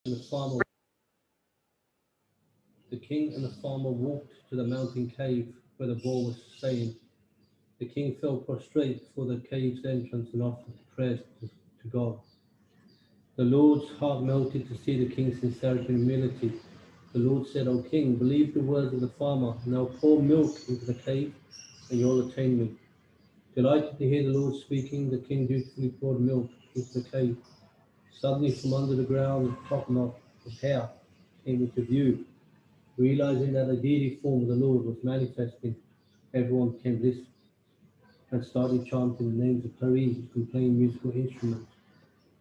and the farmer. The king and the farmer walked to the mountain cave where the boar was staying. The king fell prostrate before the cave's entrance and offered prayers to God. The Lord's heart melted to see the king's sincerity and humility. The Lord said, O king, believe the words of the farmer. Now pour milk into the cave, and you'll attain me. Delighted to hear the Lord speaking, the king dutifully poured milk into the cave. Suddenly, from under the ground, a top knot of hair came into view. Realizing that the deity form of the Lord was manifesting, everyone became blissful and started chanting the names of Hari and playing musical instruments.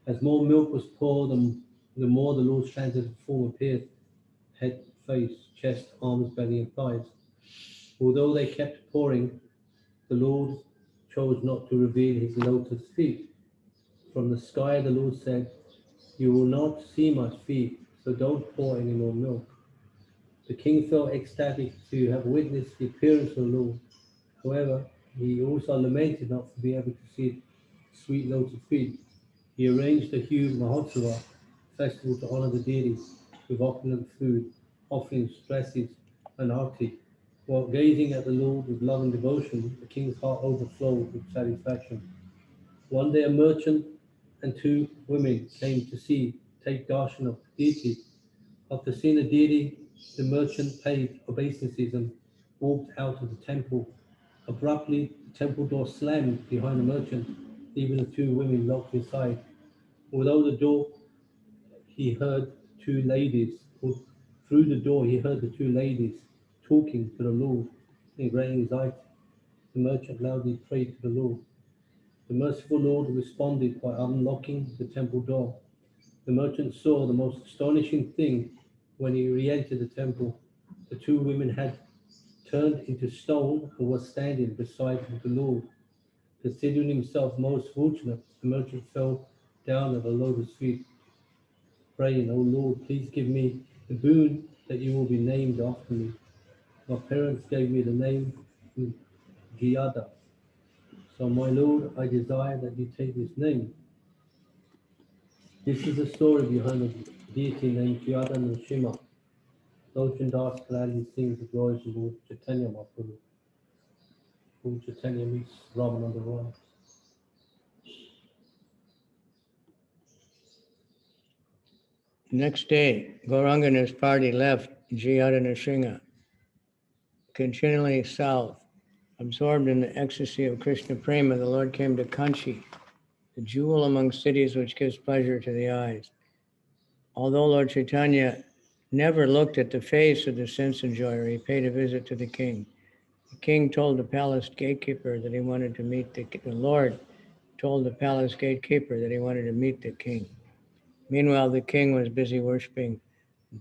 As more milk was poured, the more the Lord's transcendental form appeared: head, face, chest, arms, belly, and thighs. Although they kept pouring, the Lord chose not to reveal his lotus feet. From the sky, the Lord said, You will not see my feet, so don't pour any more milk. The king felt ecstatic to have witnessed the appearance of the Lord. However, he also lamented not to be able to see sweet lotus feet. He arranged a huge Mahotsava festival to honor the deity with opulent food, offerings, dresses, and arti. While gazing at the Lord with love and devotion, the king's heart overflowed with satisfaction. One day a merchant and two women came to take darshan of the deity. After seeing the deity, the merchant paid obeisances and walked out of the temple. Abruptly, the temple door slammed behind the merchant, leaving the two women locked inside. Although the door, he heard two ladies, or through the door, he heard the two ladies talking to the Lord in great anxiety. The merchant loudly prayed to the Lord. The merciful Lord responded by unlocking the temple door. The merchant saw the most astonishing thing when he re-entered the temple. The two women had turned into stone and were standing beside the Lord. Considering himself most fortunate, the merchant fell down at the Lord's feet, praying, O Lord, please give me the boon that you will be named after me. My parents gave me the name Gyada. So, my Lord, I desire that you take this name. This is the story behind a deity named Gyada Nrsimha. Lord Das gladly sings the glories of Lord Caitanya Mahaprabhu. Lord Caitanya meets Ramananda Roy. Next day, Gauranga and his party left Jayada Nrsimha, continually south. Absorbed in the ecstasy of Krishna Prema, the Lord came to Kanchi, the jewel among cities which gives pleasure to the eyes. Although Lord Chaitanya never looked at the face of the sense enjoyer, he paid a visit to the king. The king told the palace gatekeeper that he wanted to meet the Lord told the palace gatekeeper that he wanted to meet the king. Meanwhile, the king was busy worshiping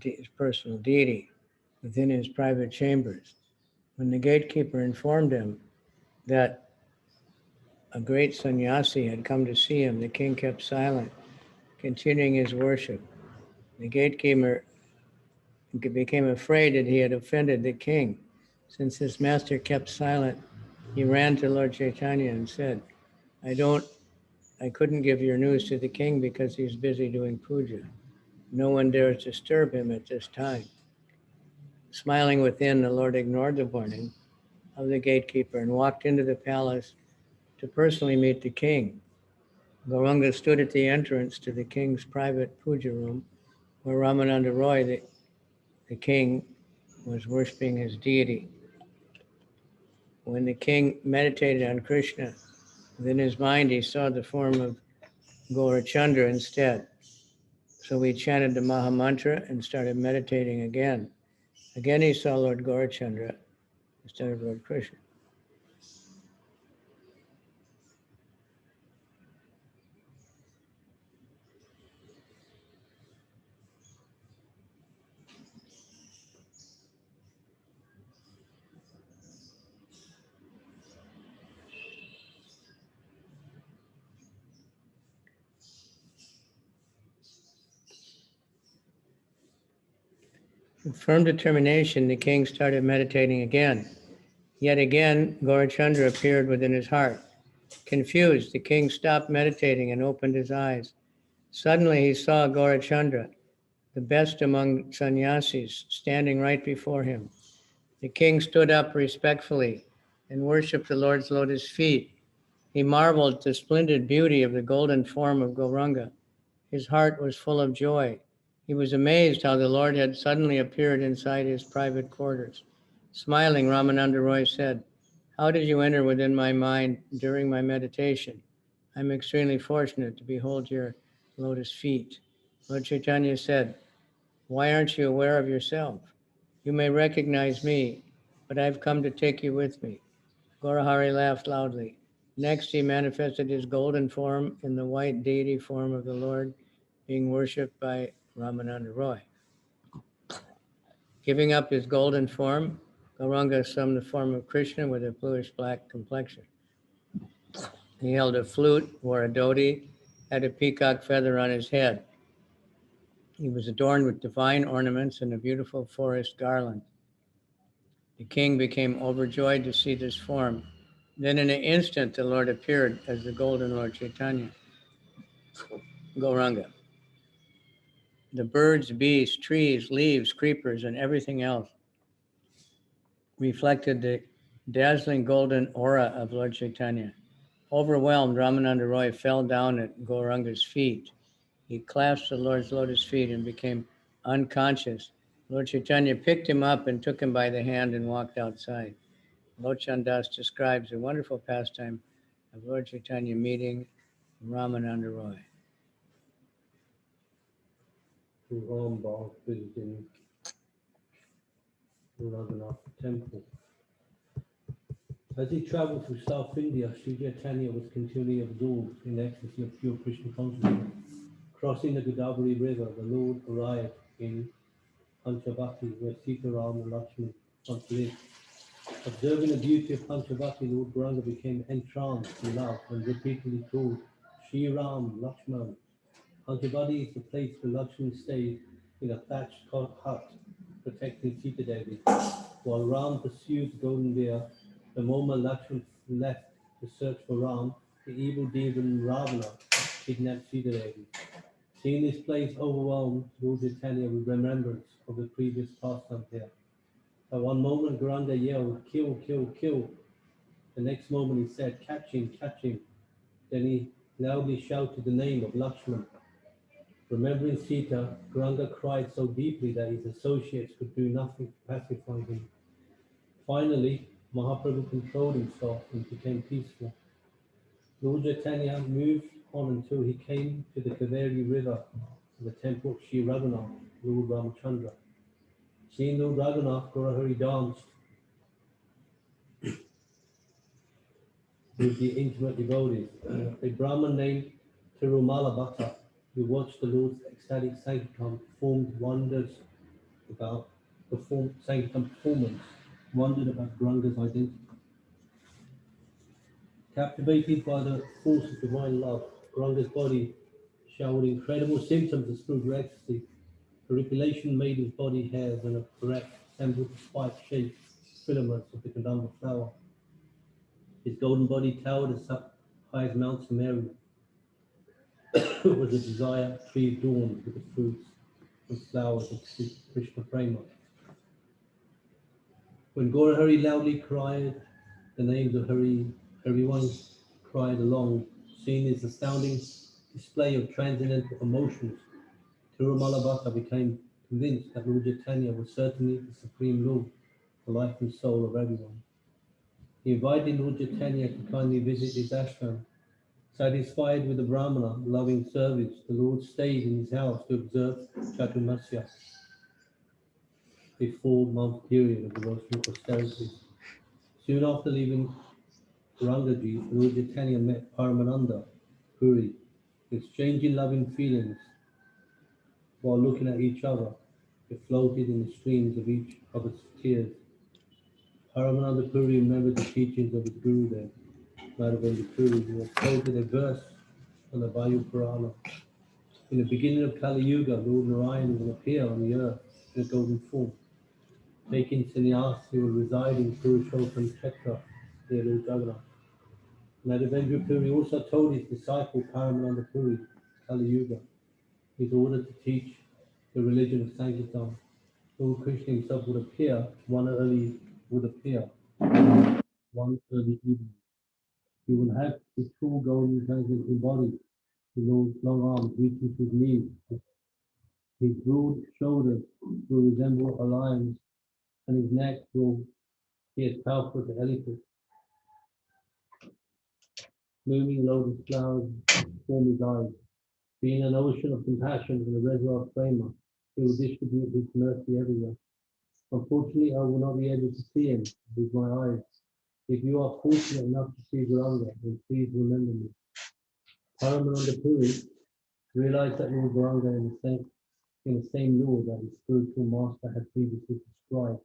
his personal deity within his private chambers. When the gatekeeper informed him that a great sannyasi had come to see him, the king kept silent, continuing his worship. The gatekeeper became afraid that he had offended the king. Since his master kept silent, he ran to Lord Chaitanya and said, I couldn't give your news to the king because he's busy doing puja. No one dares disturb him at this time. Smiling within, the Lord ignored the warning of the gatekeeper and walked into the palace to personally meet the king. Gauranga stood at the entrance to the king's private puja room, where Ramananda Roy, the king, was worshiping his deity. When the king meditated on Krishna, within his mind he saw the form of Gaurachandra instead. So he chanted the Maha Mantra and started meditating again. Again he saw Lord Gaurachandra instead of Lord Krishna. With firm determination, the king started meditating again. Yet again, Gaurachandra appeared within his heart. Confused, the king stopped meditating and opened his eyes. Suddenly, he saw Gaurachandra, the best among sannyasis, standing right before him. The king stood up respectfully and worshipped the Lord's lotus feet. He marveled at the splendid beauty of the golden form of Gauranga. His heart was full of joy. He was amazed how the Lord had suddenly appeared inside his private quarters. Smiling, Ramananda Roy said, "How did you enter within my mind during my meditation? I'm extremely fortunate to behold your lotus feet." Lord Chaitanya said, "Why aren't you aware of yourself? You may recognize me, but I've come to take you with me." Gaurahari laughed loudly. Next, he manifested his golden form in the white deity form of the Lord, being worshipped by Ramananda Roy. Giving up his golden form, Gauranga assumed the form of Krishna with a bluish-black complexion. He held a flute, wore a dhoti, had a peacock feather on his head. He was adorned with divine ornaments and a beautiful forest garland. The king became overjoyed to see this form. Then in an instant, the Lord appeared as the golden Lord Caitanya, Gauranga. The birds, beasts, trees, leaves, creepers, and everything else reflected the dazzling golden aura of Lord Chaitanya. Overwhelmed, Ramananda Roy fell down at Gauranga's feet. He clasped the Lord's lotus feet and became unconscious. Lord Chaitanya picked him up and took him by the hand and walked outside. Lochan Das describes a wonderful pastime of Lord Chaitanya meeting Ramananda Roy. Rambagh visiting Raghunath temple. As he travelled through South India, Sri Chaitanya was continually absorbed in the ecstasy of pure Krishna consciousness. Crossing the Godavari River, the Lord arrived in Panchavati, where Sita, Ram and Lakshman once lived. Observing the beauty of Panchavati, Lord Gauranga became entranced in love and repeatedly called Shri Ram, Lakshman. Panchavati is the place where Lakshman stayed in a thatched hut, protecting Sita Devi. While Ram pursued the golden deer, the moment Lakshman left to search for Ram, the evil demon Ravana kidnapped Sita Devi. Seeing this place overwhelmed Lord Chaitanya with remembrance of the previous pastime here. At one moment, Gauranga yelled, "Kill, kill, kill." The next moment he said, "Catch him, catch him." Then he loudly shouted the name of Lakshman. Remembering Sita, Gauranga cried so deeply that his associates could do nothing to pacify him. Finally, Mahaprabhu controlled himself and became peaceful. Lord Chaitanya moved on until he came to the Kaveri River and the temple of Sri Raghunath, Lord Ramachandra. Seeing Lord Raghunath, Gaurahari danced with the intimate devotees. A Brahmin named Tirumala Bhatta, who watched the Lord's ecstatic sankirtan sankirtan performance, wondered about Gauranga's identity. Captivated by the force of divine love, Gauranga's body showed incredible symptoms of spiritual ecstasy. Manipulation made his body hairs and a correct resembled the spike-shaped filaments of the Kadamba flower. His golden body towered as high as Mount Sumeru. It was a desire tree adorned with the fruits and flowers of Krishna Prema. When Gaurahari loudly cried the names of Hari, everyone cried along, seeing his astounding display of transcendental emotions. Tirumala Bhatta became convinced that Lord Chaitanya was certainly the Supreme Lord, the life and soul of everyone. He invited Lord Chaitanya to kindly visit his ashram. Satisfied with the Brahmana loving service, the Lord stayed in his house to observe Chaturmasya, a 4-month period of devotional austerity. Soon after leaving Rangaji, Lord Chaitanya met Paramananda Puri, exchanging loving feelings. While looking at each other, they floated in the streams of each other's tears. Paramananda Puri remembered the teachings of his Guru there, Madhavendra Puri, who had quoted a verse from the Vayu Purana. In the beginning of Kali Yuga, Lord Narayan will appear on the earth in a golden form. Taking sannyas, he will reside in Purushottam Kshetra near Lord Jagannath. Madhavendra Puri also told his disciple Paramananda Puri, Kali Yuga, is ordered to teach the religion of Sankirtan. Lord Krishna himself would appear one early evening. He will have his tall golden transcendental body, the Lord's long arms reaching to his knees. His broad shoulders will resemble a lion's, and his neck will be as powerful as an elephant. Blooming lotus flowers form his eyes. Being an ocean of compassion and a reservoir of prema, he will distribute his mercy everywhere. Unfortunately, I will not be able to see him with my eyes. If you are fortunate enough to see Gauranga, then please remember me. Paramananda Puri realized that Lord Gauranga in the same law that his spiritual master had previously prescribed.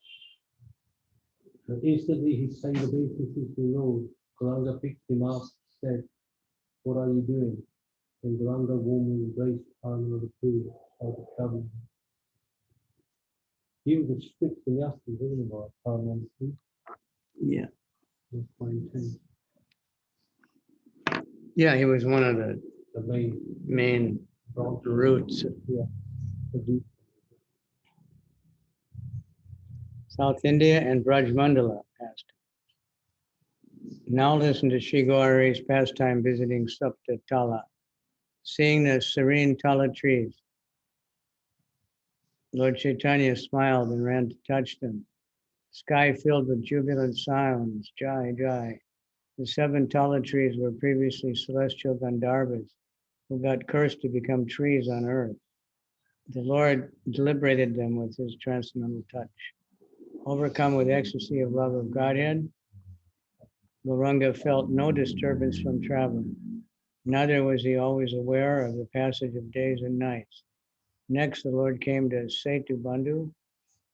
And instantly he paid obeisances to the Lord. Gauranga picked him up, said, "What are you doing?" And Gauranga warmly embraced Paramananda Puri out of traveling. He was a strict sannyasi, wasn't he, by Paramananda Puri? Yeah. That's quite intense. Yeah, he was one of the The main roots. Yeah. South India and Braj Mandala asked. Now listen to Sri Gauri's pastime visiting Sapta Tala. Seeing the serene Tala trees, Lord Caitanya smiled and ran to touch them. Sky filled with jubilant sounds, Jai, Jai. The 7 Tala trees were previously celestial Gandharvas who got cursed to become trees on earth. The Lord liberated them with his transcendental touch. Overcome with ecstasy of love of Godhead, Gauranga felt no disturbance from traveling. Neither was he always aware of the passage of days and nights. Next, the Lord came to Setu Bandhu.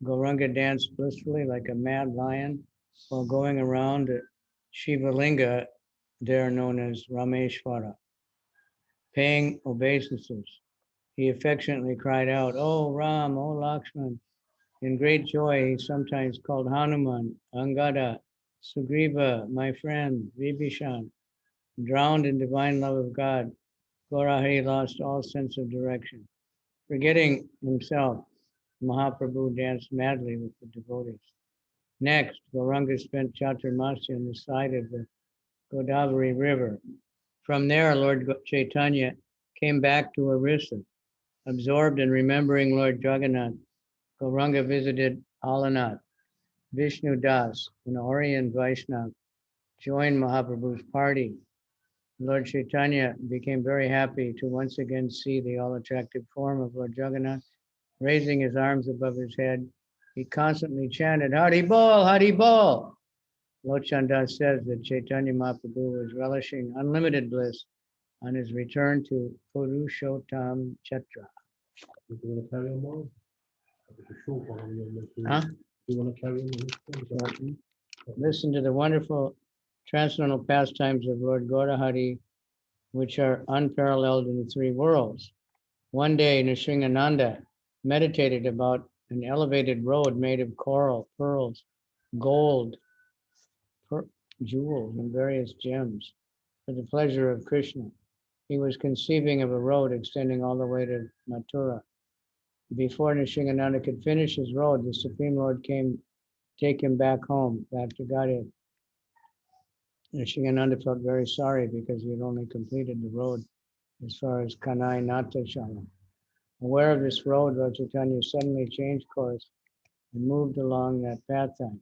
Gauranga danced blissfully like a mad lion while going around Shiva Linga, there known as Rameshwara, paying obeisances. He affectionately cried out, "Oh Ram, oh Lakshman." In great joy, he sometimes called Hanuman, Angada, Sugriva, my friend, Vibhishan. Drowned in divine love of God, Gaurahari lost all sense of direction. Forgetting himself, Mahaprabhu danced madly with the devotees. Next, Gauranga spent Chaturmasya on the side of the Godavari River. From there, Lord Chaitanya came back to Orissa. Absorbed in remembering Lord Jagannath, Gauranga visited Alanath. Vishnu Das, an Orient Vaishnav, joined Mahaprabhu's party. Lord Chaitanya became very happy to once again see the all-attractive form of Lord Jagannath. Raising his arms above his head, he constantly chanted, "Hari Bol, Hari Bol." Lochan Das says that Chaitanya Mahaprabhu was relishing unlimited bliss on his return to Purushottam Chatra. Do you want to carry on more? It's a short one. Huh? Do you want to carry on? Listen to the wonderful transcendental pastimes of Lord Gaurahari, which are unparalleled in the 3 worlds. One day, Nrsingananda meditated about an elevated road made of coral, pearls, gold, jewels, and various gems for the pleasure of Krishna. He was conceiving of a road extending all the way to Mathura. Before Nrsingananda could finish his road, the Supreme Lord came to take him back home, back to Godhead. Nrsingananda felt very sorry because he had only completed the road as far as Kanai Natashala. Aware of this road, Lord Chaitanya suddenly changed course and moved along that pathway.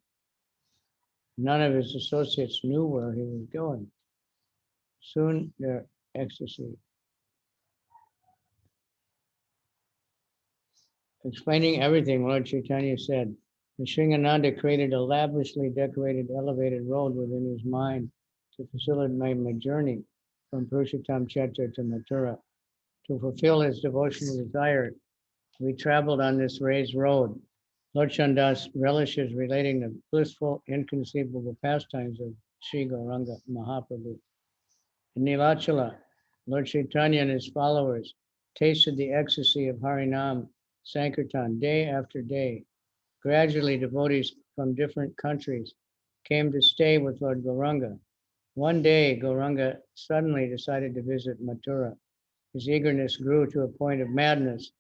None of his associates knew where he was going. Soon their ecstasy. Explaining everything, Lord Chaitanya said, Nrsingananda created a lavishly decorated elevated road within his mind to facilitate my journey from Purushottam Chatra to Mathura. To fulfill his devotional desire, we traveled on this raised road. Lord Chandas relishes relating the blissful, inconceivable pastimes of Sri Gauranga Mahaprabhu. In Nilachala, Lord Chaitanya and his followers tasted the ecstasy of Harinam Sankirtan day after day. Gradually, devotees from different countries came to stay with Lord Gauranga. One day, Gauranga suddenly decided to visit Mathura. His eagerness grew to a point of madness.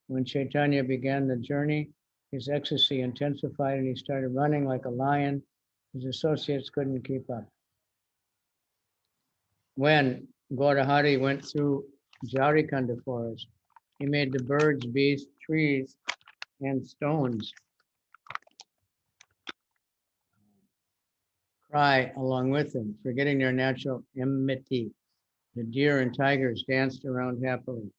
When Caitanya began the journey, his ecstasy intensified and he started running like a lion. His associates couldn't keep up. When Gaurahari went through Jarikanda forest, he made the birds, beasts, trees, and stones cry along with him, forgetting their natural enmity. The deer and tigers danced around happily.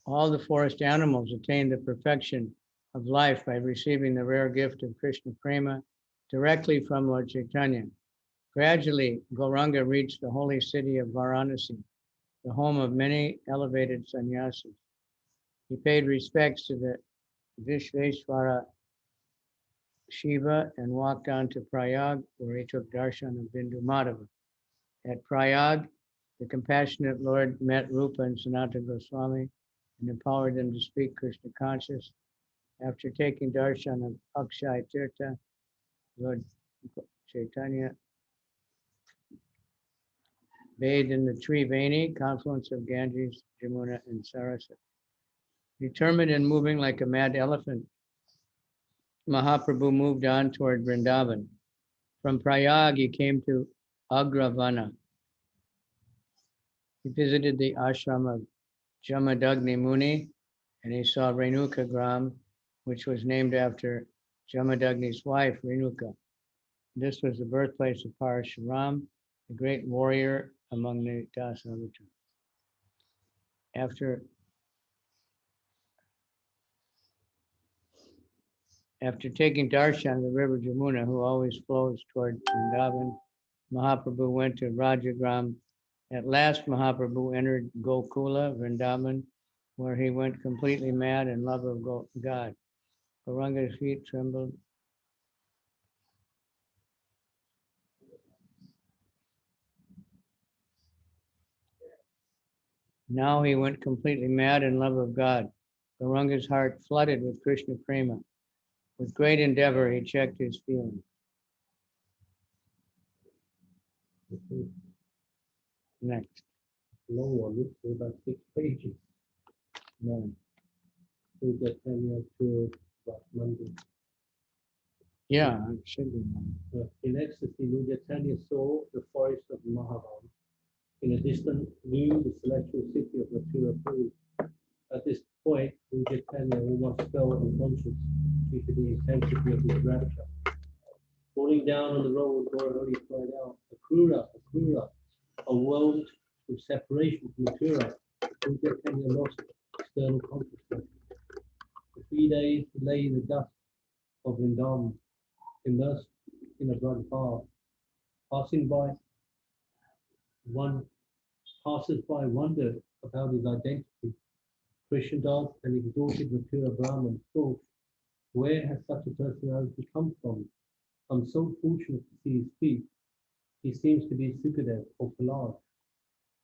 All the forest animals attained the perfection of life by receiving the rare gift of Krishna Prema directly from Lord Chaitanya. Gradually, Gauranga reached the holy city of Varanasi, the home of many elevated sannyasis. He paid respects to the Vishveshwara Shiva and walked on to Prayag, where he took darshan of Bindu Madhava. At Prayag, the compassionate Lord met Rupa and Sanatana Goswami and empowered them to speak Krishna conscious. After taking darshan of Akshay Tirtha, Lord Chaitanya bathed in the Triveni, confluence of Ganges, Jamuna, and Saraswati. Determined and moving like a mad elephant, Mahaprabhu moved on toward Vrindavan. From Prayag, he came to Agravana. He visited the ashram of Jamadagni Muni, and he saw Renuka Gram, which was named after Jamadagni's wife, Renuka. This was the birthplace of Parashuram, a great warrior among the Dasavatars. After taking darshan of the river Jamuna, who always flows toward Vrindavan, Mahaprabhu went to Rajagram. At last, Mahaprabhu entered Gokula, Vrindavan, where he went completely mad in love of God. Gauranga's feet trembled. Now he went completely mad in love of God. Gauranga's heart flooded with Krishna Prema. With great endeavor, he checked his feelings. Next. Long one, it's about 6 pages. No. We'll get to about Monday. Yeah, it should be one. In ecstasy, Lord Chaitanya saw the forest of Mahavan. In a distant view, the celestial city of Mathura. At this point, Lord Chaitanya almost fell unconscious due to the intensity of his rapture. Falling down on the road, Gaurahari cried out, Akrura, Akrura, a world of separation from Mathura. Lord Chaitanya lost external consciousness. For 3 days, he lay in the dust of Vrindavan, immersed in a blood bath. Passers-by wondered about his identity. Krishnadas and exalted Mathura Brahman thought, where has such a personality come from? I'm so fortunate to see his feet. He seems to be Sukadev or Prahlad.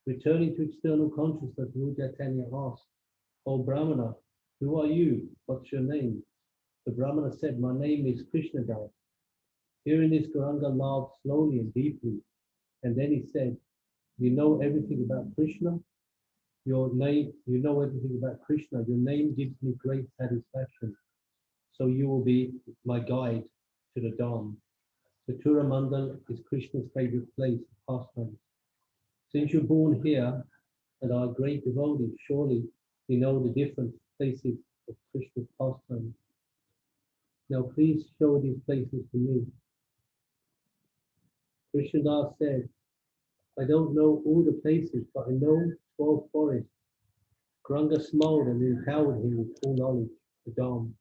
Returning to external consciousness, Lord Chaitanya asked, O Brahmana, who are you? What's your name? The Brahmana said, my name is Krishnadas. Hearing this, Gauranga laughed slowly and deeply. And then he said, you know everything about Krishna? You know everything about Krishna. Your name gives me great satisfaction. So you will be my guide to the Dham. The Mathura Mandal is Krishna's favorite place of pastime. Since you're born here and are a great devotee, surely you know the different places of Krishna's pastime. Now please show these places to me. Krishnadas said, I don't know all the places, but I know 12 forests. Gauranga smiled and empowered him with full knowledge, the Dham.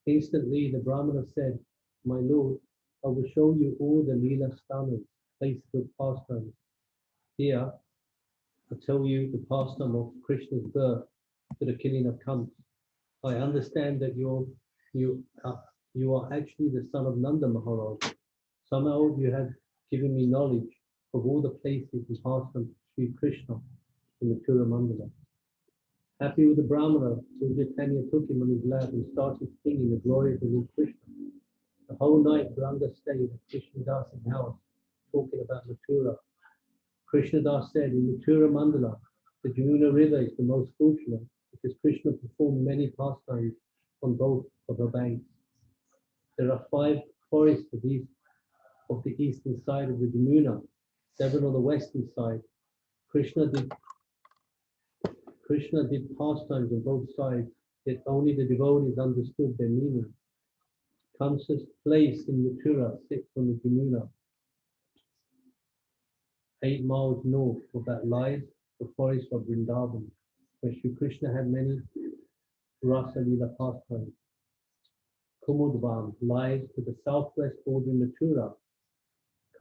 Instantly, the Brahmana said, my lord, I will show you all the lila sthanas, places of pastimes. Here, I tell you the pastime of Krishna's birth to the killing of Kams. I understand that you are actually the son of Nanda Maharaj. Somehow you have given me knowledge of all the places and pastimes of Sri Krishna in the Mathura Mandala. Happy with the Brahmana, Lord Chaitanya took him on his lap and started singing the glories of Lord Krishna. The whole night, Gauranga stayed at Krishnadas' house, talking about Mathura. Krishnadas said, in Mathura Mandala, the Jamuna River is the most fortunate because Krishna performed many pastimes on both of her banks. There are 5 forests of the eastern side of the Jamuna, 7 on the western side. Krishna did pastimes on both sides, yet only the devotees understood their meaning. Kamsa's place in Mathura sits on the Jamuna. 8 miles north of that lies the forest of Vrindavan, where Sri Krishna had many Rasa Lila pastimes. Kumudvan lies to the southwest bordering Mathura.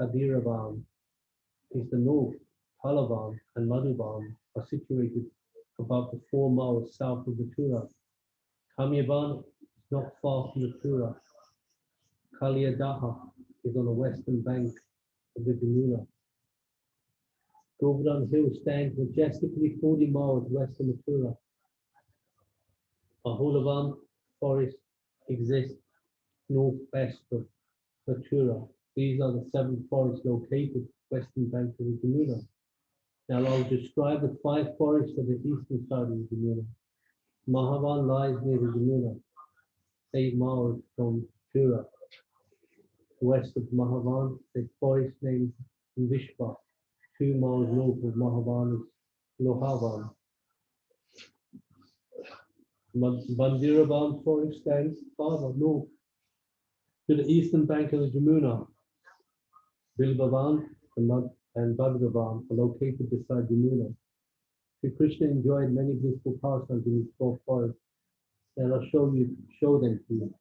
Kadiravan is the north. Palavan and Madhuvan are situated about 4 miles south of Mathura. Kamyavan is not far from Mathura. Kalyadaha is on the western bank of the Jamuna. Govardhan Hill stands majestically 40 miles west of Mathura. Aholavan forest exists northwest of Mathura. These are the 7 forests located western bank of the Jamuna. Now I'll describe the 5 forests of the eastern side of the Jamuna. Mahavan lies near the Jamuna, 8 miles from Mathura. West of Mahavan, a forest named Vishva, 2 miles north of Mahavan is Lohavan. Bandiravan forest stands farther north to the eastern bank of the Jamuna. Bilbavan and Bhagavat are located beside Jamuna. Sri Krishna enjoyed many blissful pastimes in his 4 forests, and I'll show them to you.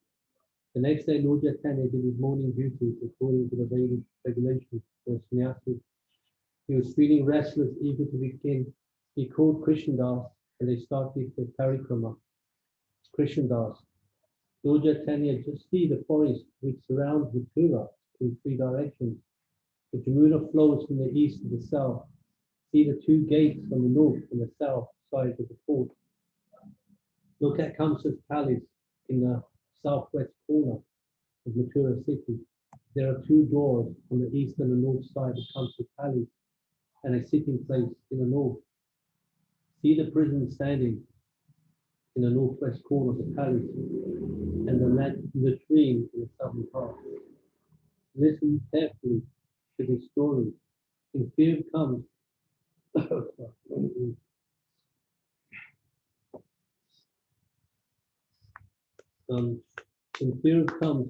The next day, Lord Caitanya did his morning duties according to the Vedic regulations for a sannyasi. He was feeling restless, eager to begin. He called Krishnadas, and they started the parikrama. Krishnadas, Lord Caitanya, just see the forest which surrounds Mathura in 3 directions. The Jamuna flows from the east to the south. See the 2 gates on the north and the south side of the fort. Look at Kamsa's palace in the southwest corner of Mathura city. There are 2 doors on the east and the north side of Kamsa's palace and a sitting place in the north. See the prison standing in the northwest corner of the palace and the latrine in the southern part. Listen carefully to this story. In fear comes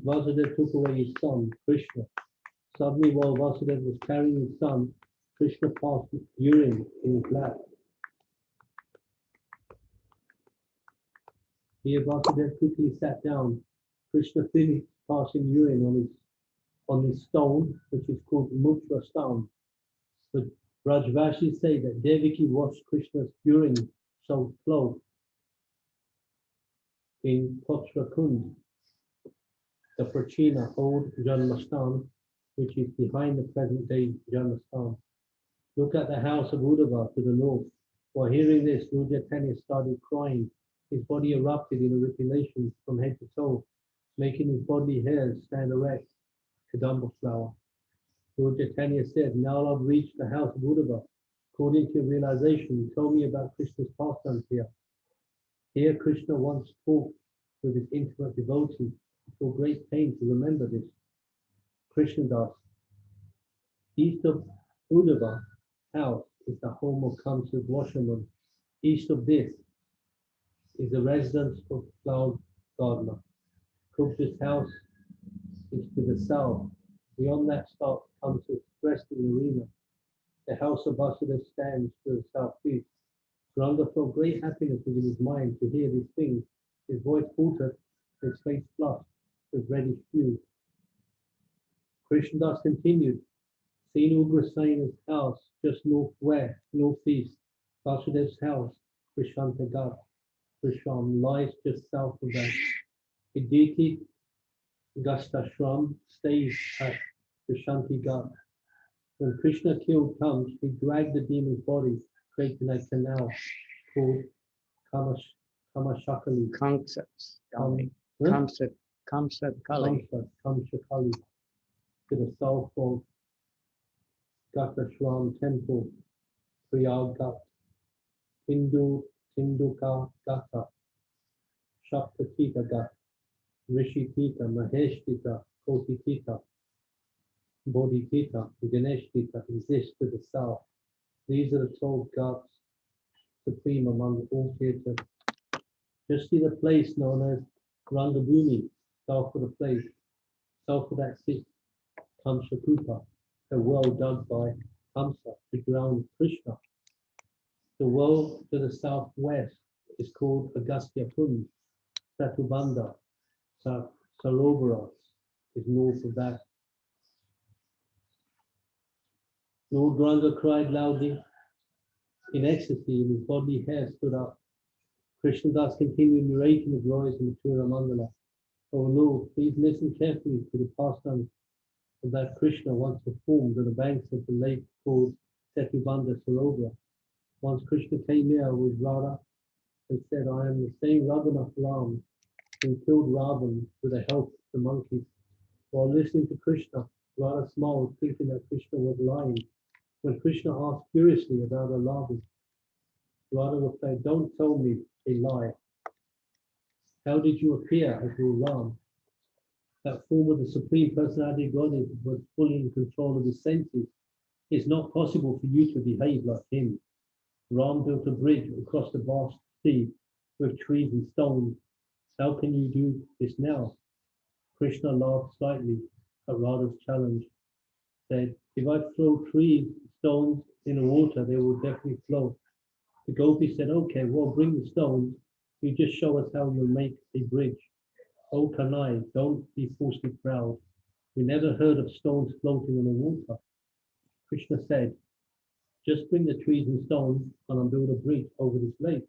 Vasudeva took away his son, Krishna. Suddenly, while Vasudeva was carrying his son, Krishna passed urine in his lap. Here, Vasudeva quickly sat down. Krishna finished passing urine on his stone, which is called Mutra stone. But Brajvasis say that Devaki washed Krishna's urine soaked cloth in Potrakund, the Prachina old Janmastan, which is behind the present day Janmastan. Look at the house of Uddhava to the north. While hearing this, Lord Caitanya started crying. His body erupted in eruptions from head to toe, making his body hairs stand erect, Kadamba flower. Lord Caitanya said, now I've reached the house of Uddhava. According to your realization, tell me about Krishna's pastimes here. Here Krishna once talked with his intimate devotee. It was great pain to remember this. Krishnadas, east of Uddhava house is the home of Kamsa's washerman. East of this is the residence of Cloud Gardener. Kubja's house is to the south. Beyond that starts Kamsa's wrestling arena. The house of Vasudeva stands to the southeast. Ranga felt great happiness within his mind to hear these things. His voice faltered, his face flushed with reddish hue. Krishnadas continued, seen Ugrasena's house just northeast, Vasudeva's house, Krishantagat. Krishan lies just south of that. Iditi Gastashram stays at Krishantigat. When Krishna killed Kamsa, he dragged the demon's body, creating a canal called Kamashakali. Kamsa Kali. To the south of Gatashram Temple, Priyaghat, Tinduka Gata, Shaptatita Ghat, Rishitita, Maheshtita, Kotitita, Bodhitita, and Ganeshtita exist to the south. These are the 12 Ghats supreme among all theatres. Just see the place known as Rangabhumi, south of the place, south of that sits Kamsakupa, a well dug by Kamsa to drown Krishna. The well to the southwest is called Agastya Kund. Satubandha, Sarovaras is north of that. Lord Ranga cried loudly in ecstasy, and his bodily hair stood up. Krishnadas continued narrating the glories of Mathura Mandala. O Lord, please listen carefully to the pastimes of that Krishna once performed on the banks of the lake called Setubandha Sarovara. Once Krishna came here with Radha and said, I am the same Raghunath Ram who killed Ravan with the help of the monkeys. While listening to Krishna, Radha smiled, thinking that Krishna was lying. When Krishna asked curiously about her lovers, Radha replied, don't tell me a lie. How did you appear as your Ram? That form of the Supreme Personality of Godhead was fully in control of his senses. It's not possible for you to behave like him. Ram built a bridge across the vast sea with trees and stones. How can you do this now? Krishna laughed slightly at Radha's challenge, said, if I throw trees, stones in the water, they will definitely float. The gopi said, okay, well, bring the stones. You just show us how you'll make a bridge. Oh, Kanai, don't be falsely proud. We never heard of stones floating in the water. Krishna said, just bring the trees and stones and I'll build a bridge over this lake.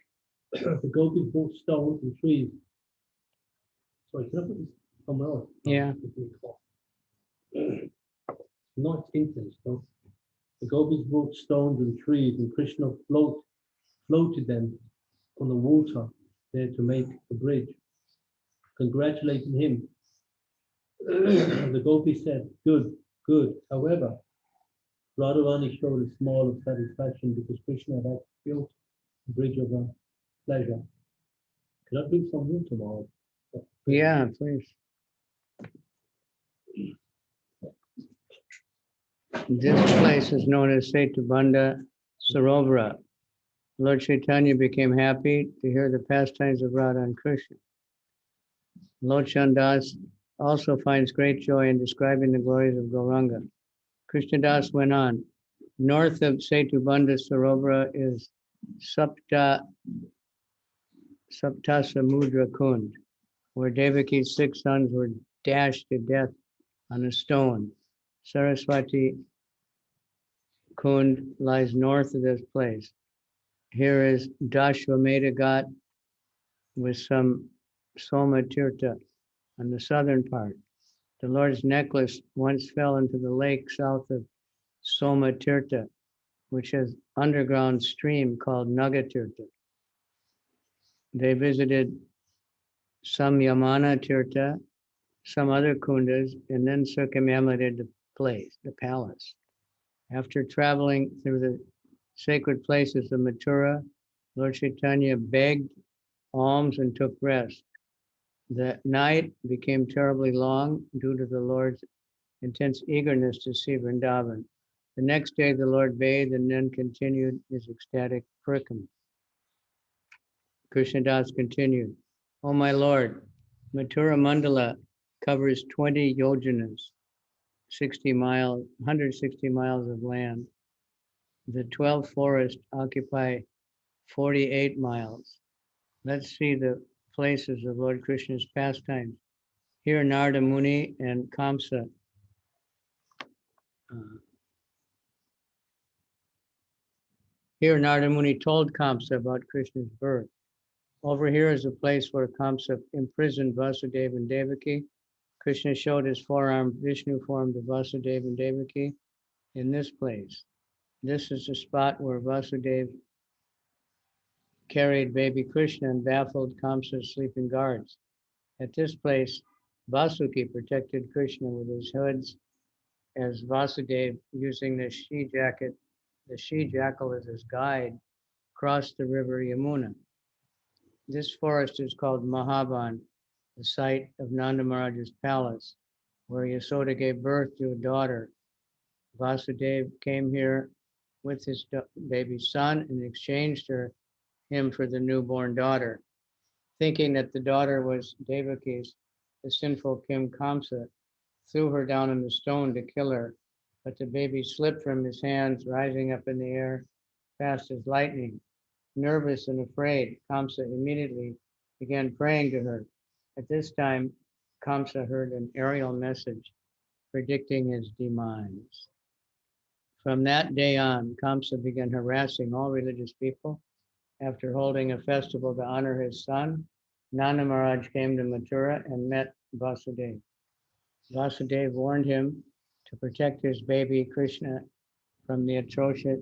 The gopis brought stones and trees. Sorry, can I put this somewhere else? Yeah. Not incense, no. The gopis brought stones and trees and Krishna floated them on the water there to make a bridge. Congratulating him, the gopi said, good, good. However, Radharani showed a smile of satisfaction because Krishna had built a bridge of pleasure. Could I bring some water tomorrow? Yeah, please. This place is known as Setubandha Sarovara. Lord Caitanya became happy to hear the pastimes of Radha and Krishna. Lochandas also finds great joy in describing the glories of Gauranga. Krishnadas went on. North of Setubandha Sarovara is Saptasamudra Kund, where Devaki's 6 sons were dashed to death on a stone. Saraswati Kund lies north of this place. Here is Dashwamedha Ghat with some Soma Tirtha on the southern part. The Lord's necklace once fell into the lake south of Soma Tirtha, which has underground stream called Nagatirtha. They visited some Yamana Tirtha, some other kundas, and then circumambulated the place, the palace. After traveling through the sacred places of Mathura, Lord Chaitanya begged alms and took rest. The night became terribly long due to the Lord's intense eagerness to see Vrindavan. The next day, the Lord bathed and then continued his ecstatic parikramā. Krishnadas continued, O my Lord, Mathura Mandala covers 20 yojanas, 160 miles of land. The 12 forests occupy 48 miles. Let's see the places of Lord Krishna's pastimes. Here Narada Muni and Kamsa Here Narada Muni told Kamsa about Krishna's birth. Over here is a place where Kamsa imprisoned Vasudeva and Devaki. Krishna showed his forearm Vishnu form to Vasudeva and Devaki in this place. This is the spot where Vasudeva carried baby Krishna and baffled Kamsa's sleeping guards. At this place, Vasuki protected Krishna with his hoods as Vasudeva, using the she-jackal as his guide, crossed the river Yamuna. This forest is called Mahaban, the site of Nanda Maharaj's palace, where Yasoda gave birth to a daughter. Vasudeva came here with his baby son and exchanged him for the newborn daughter. Thinking that the daughter was Devaki's, the sinful King Kamsa threw her down on the stone to kill her, but the baby slipped from his hands, rising up in the air fast as lightning. Nervous and afraid, Kamsa immediately began praying to her. At this time, Kamsa heard an aerial message predicting his demise. From that day on, Kamsa began harassing all religious people. After holding a festival to honor his son, Nanda Maharaj came to Mathura and met Vasudeva. Vasudeva warned him to protect his baby Krishna from the atrocious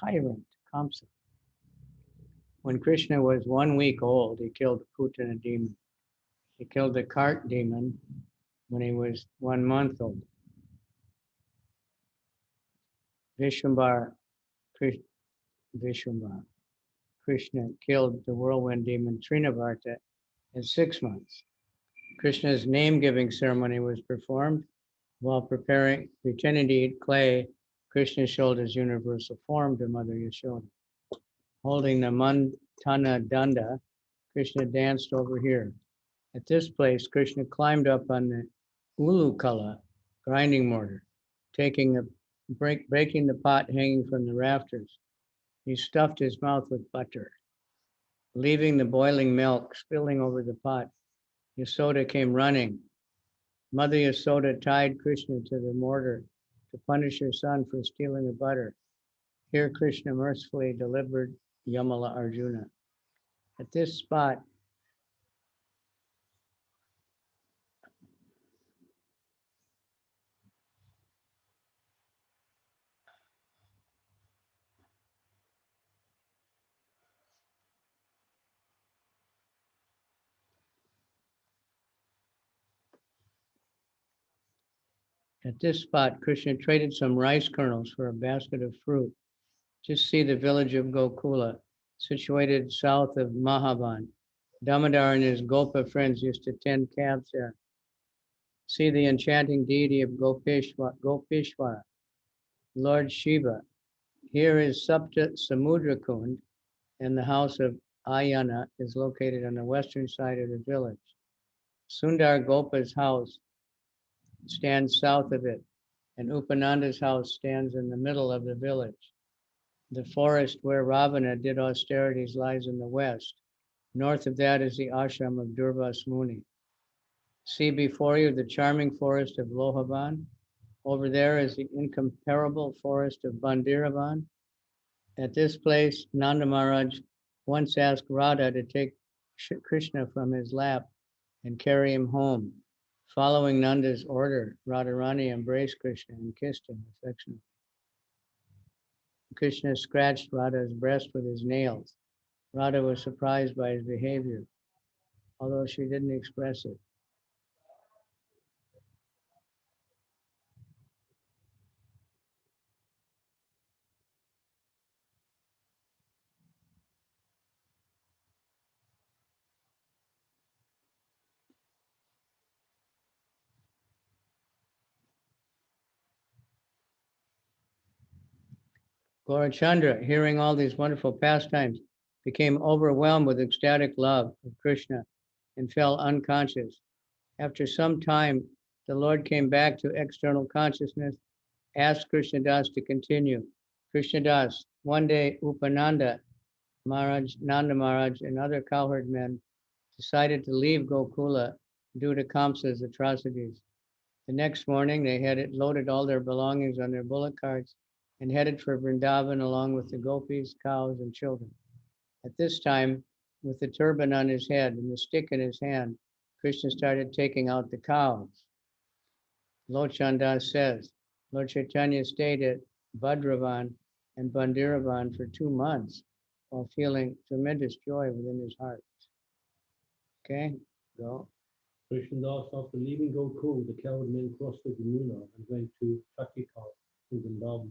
tyrant Kamsa. When Krishna was 1 week old, he killed the Putana demon. He killed the cart demon when he was 1 month old. Vishwambar, Krishna killed the whirlwind demon Trinavarta at 6 months. Krishna's name-giving ceremony was performed. While pretending to eat clay, Krishna showed his universal form to Mother Yashoda. Holding the Mantana Danda, Krishna danced over here. At this place, Krishna climbed up on the Ulukala grinding mortar, breaking the pot hanging from the rafters. He stuffed his mouth with butter, leaving the boiling milk spilling over the pot. Yasoda came running. Mother Yasoda tied Krishna to the mortar to punish her son for stealing the butter. Here Krishna mercifully delivered Yamala Arjuna. At this spot, Krishna traded some rice kernels for a basket of fruit. Just see the village of Gokula, situated south of Mahaban. Damodar and his Gopa friends used to tend calves there. See the enchanting deity of Gopishwara, Lord Shiva. Here is Sapta Samudra Kund, and the house of Ayana is located on the western side of the village. Sundar Gopa's house stands south of it, and Upananda's house stands in the middle of the village. The forest where Ravana did austerities lies in the west. North of that is the ashram of Durvas Muni. See before you the charming forest of Lohavan. Over there is the incomparable forest of Bandiravan. At this place, Nanda Maharaj once asked Radha to take Krishna from his lap and carry him home. Following Nanda's order, Radharani embraced Krishna and kissed him affectionately. Krishna scratched Radha's breast with his nails. Radha was surprised by his behavior, although she didn't express it. Gaurachandra, hearing all these wonderful pastimes, became overwhelmed with ecstatic love of Krishna and fell unconscious. After some time, the Lord came back to external consciousness, asked Krishnadas to continue. Krishnadas, one day Upananda Maharaj, Nanda Maharaj, and other cowherd men decided to leave Gokula due to Kamsa's atrocities. The next morning, they had loaded all their belongings on their bullock carts and headed for Vrindavan along with the gopis, cows, and children. At this time, with the turban on his head and the stick in his hand, Krishna started taking out the cows. Lochandas says, Lord Caitanya stayed at Bhadravan and Bandiravan for 2 months while feeling tremendous joy within his heart. Okay, go. Krishnadas, after leaving Gokul, the coward men crossed the Yamuna and went to Chakikar in Vrindavan.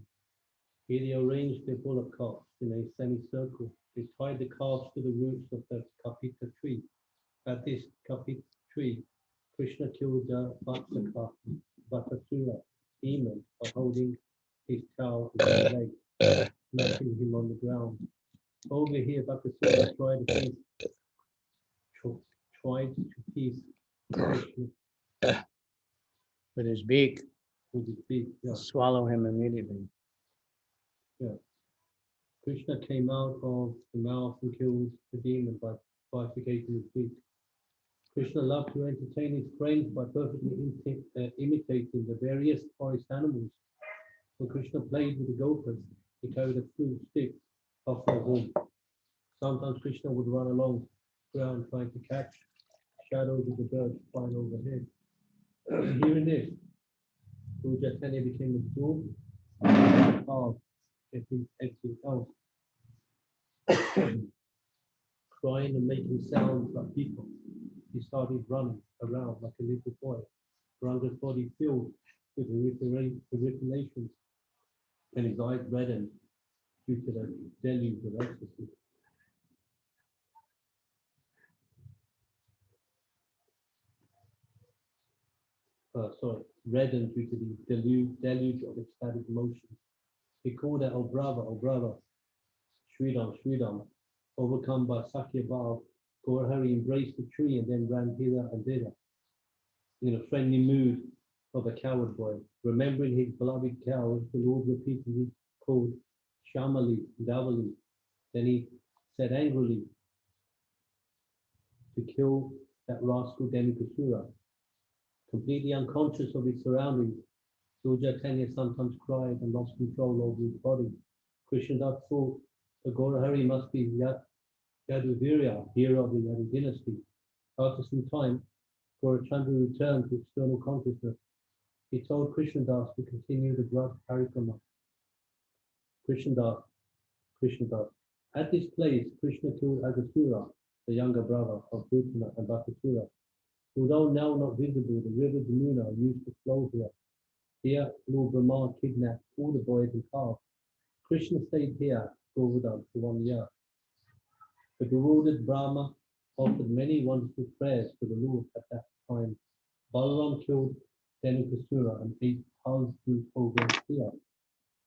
Here they arranged their bullock carts in a semicircle. They tied the calves to the roots of the Kapita tree. At this Kapita tree, Krishna killed the Vatsaka Vatasura demon by holding his tail with his leg, smashing him on the ground. Over here, Bakasura tried to tease Krishna with his beak, with his beak. Yeah, swallow him immediately. yeah. Krishna came out of the mouth and killed the demon by bifurcating his beak. Krishna loved to entertain his friends by perfectly imitating the various forest animals. When Krishna played with the gopas, he carried a flute stick after a horn. Sometimes Krishna would run along the ground trying to catch shadows of the birds flying overhead. Hearing this, Lord Chaitanya became absorbed of everything else, crying and making sounds like people. He started running around like a little boy. Ranga's body filled with hallucinations and his eyes reddened due to the deluge of ecstasy. Reddened due to the deluge of ecstatic emotions. He called out, oh brother, Sridham, Sridham. Overcome by Sakya Bhav, Gaurahari embraced the tree and then ran hither and thither in a friendly mood of a coward boy. Remembering his beloved cows, the Lord repeatedly called Shamali, Davali. Then he said angrily to kill that rascal Demikasura. Completely unconscious of his surroundings, Lord Chaitanya sometimes cried and lost control over his body. Krishnadas thought the Gaurahari must be Yaduvirya, hero of the Yadu dynasty. After some time, Gaurachandra returned to external consciousness. He told Krishnadas to continue the drug parikrama. Krishnadas, Krishnadas. At this place, Krishna killed Agasura, the younger brother of Bhutana and Bakasura. Although now not visible, the river Jamuna used to flow here. Here, Lord Brahma kidnapped all the boys and calves. Krishna stayed here, Govardhan, for 1 year. The bewildered Brahma offered many wonderful prayers to the Lord at that time. Balaram killed Dhenukasura and ate Pal's fruit over here.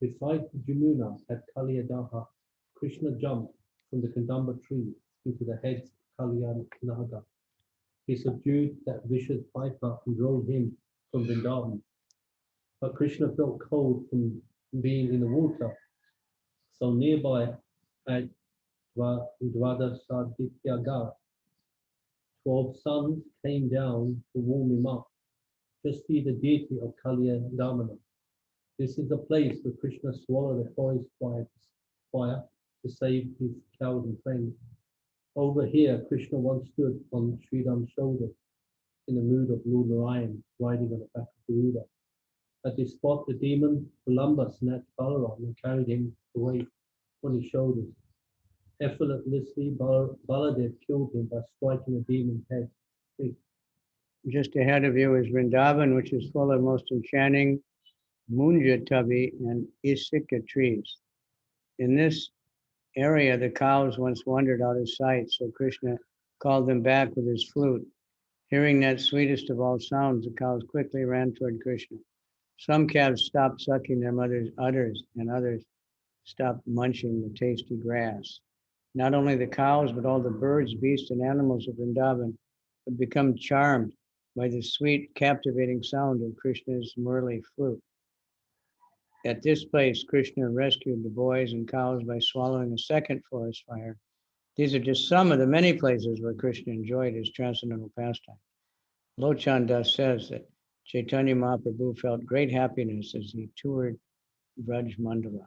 Beside the Jamuna at Kaliyadaha, Krishna jumped from the Kandamba tree into the heads of Kalyanaga. He subdued that vicious viper and drove him from Vrindavan. But Krishna felt cold from being in the water. So nearby at Dvadasadityagar, 12 suns came down to warm him up. Just see the deity of Kalyadamana. This is the place where Krishna swallowed the forest fire to save his cowardly friend. Over here, Krishna once stood on Sridham's shoulder in the mood of Lord Narayan riding on the back of Garuda. At this spot, the demon Palamba snatched Balaram and carried him away on his shoulders. Effortlessly, Baladev killed him by striking a demon's head. Just ahead of you is Vrindavan, which is full of most enchanting Munjatavi and Isika trees. In this area, the cows once wandered out of sight, so Krishna called them back with his flute. Hearing that sweetest of all sounds, the cows quickly ran toward Krishna. Some calves stopped sucking their mother's udders, and others stopped munching the tasty grass. Not only the cows, but all the birds, beasts, and animals of Vrindavan had become charmed by the sweet, captivating sound of Krishna's Murli flute. At this place, Krishna rescued the boys and cows by swallowing a second forest fire. These are just some of the many places where Krishna enjoyed his transcendental pastime. Lochan Das says that Chaitanya Mahaprabhu felt great happiness as he toured Braj Mandala.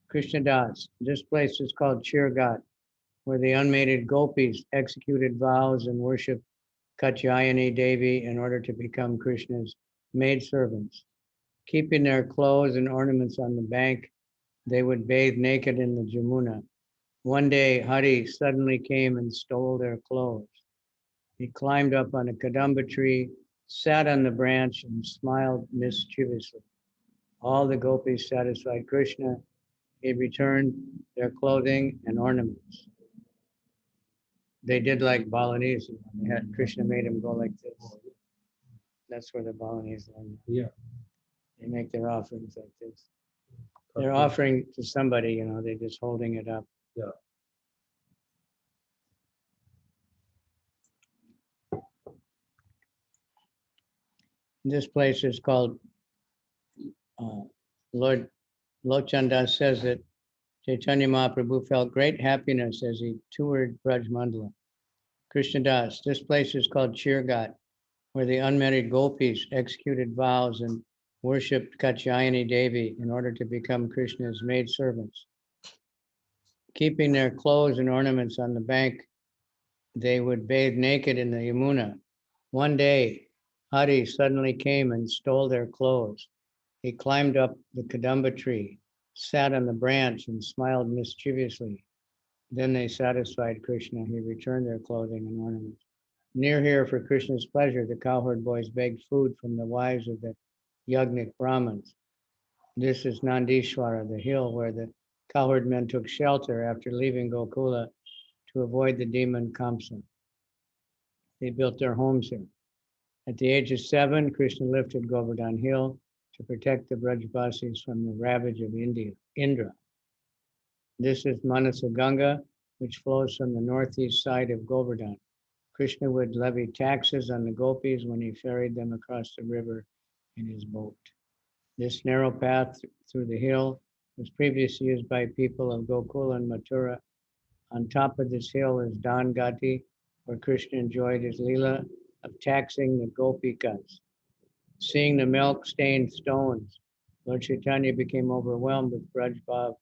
Krishna Das, this place is called Chirgat, where the unmated gopis executed vows and worshiped Katyayani Devi in order to become Krishna's maidservants. Keeping their clothes and ornaments on the bank, they would bathe naked in the Jamuna. One day, Hari suddenly came and stole their clothes. He climbed up on a kadamba tree, sat on the branch, and smiled mischievously. All the gopis satisfied Krishna. He returned their clothing and ornaments. They did like Balinese. They had, Krishna made him go like this. That's where the Balinese learn. Yeah. They make their offerings like this. They're offering to somebody, you know, they're just holding it up. Yeah. This place is called, Lord Lochandas says that Caitanya Mahaprabhu felt great happiness as he toured Braj Mandala. Krishnadas, this place is called Chirgat, where the unmarried gopis executed vows and worshipped Katyayani Devi in order to become Krishna's maidservants. Keeping their clothes and ornaments on the bank, they would bathe naked in the Yamuna. One day, Hari suddenly came and stole their clothes. He climbed up the Kadamba tree, sat on the branch, and smiled mischievously. Then they satisfied Krishna. He returned their clothing and ornaments. Near here, for Krishna's pleasure, the cowherd boys begged food from the wives of the Yagnik Brahmins. This is Nandishwara, the hill where the cowherd men took shelter after leaving Gokula to avoid the demon Kamsa. They built their homes here. At the age of 7, Krishna lifted Govardhan Hill to protect the Brajbasis from the ravage of Indra. This is Manasa Ganga, which flows from the northeast side of Govardhan. Krishna would levy taxes on the gopis when he ferried them across the river in his boat. This narrow path through the hill was previously used by people of Gokula and Mathura. On top of this hill is Dangati, where Krishna enjoyed his lila of taxing the gopikas. Seeing the milk-stained stones, Lord Chaitanya became overwhelmed with Braj Bhav.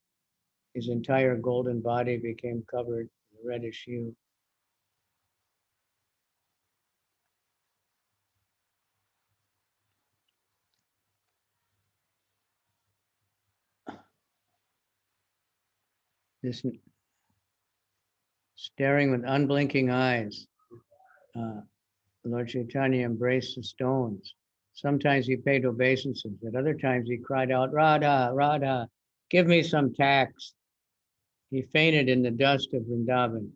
His entire golden body became covered in a reddish hue. This staring with unblinking eyes, Lord Chaitanya embraced the stones. Sometimes he paid obeisances. At other times he cried out, Radha, Radha, give me some tax. He fainted in the dust of Vrindavan.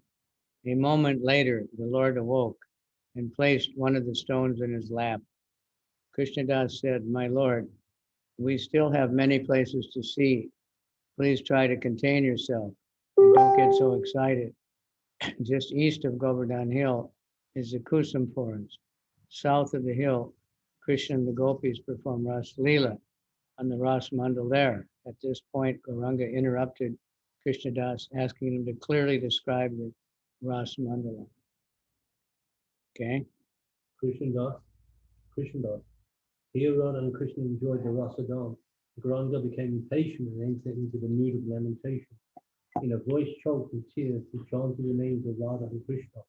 A moment later, the Lord awoke and placed one of the stones in his lap. Krishnadas said, my Lord, we still have many places to see. Please try to contain yourself and don't get so excited. Just east of Govardhan Hill is the Kusum forest. South of the hill, Krishna and the gopis perform Ras Lila on the Ras Mandal there. At this point, Gauranga interrupted Krishnadas, asking him to clearly describe the Ras Mandala. Okay? Krishnadas. Here Radha and Krishna enjoyed the rasa dance. Gauranga became impatient and entered into the mood of lamentation. In a voice choked with tears, he chanted the names of Radha and Krishna.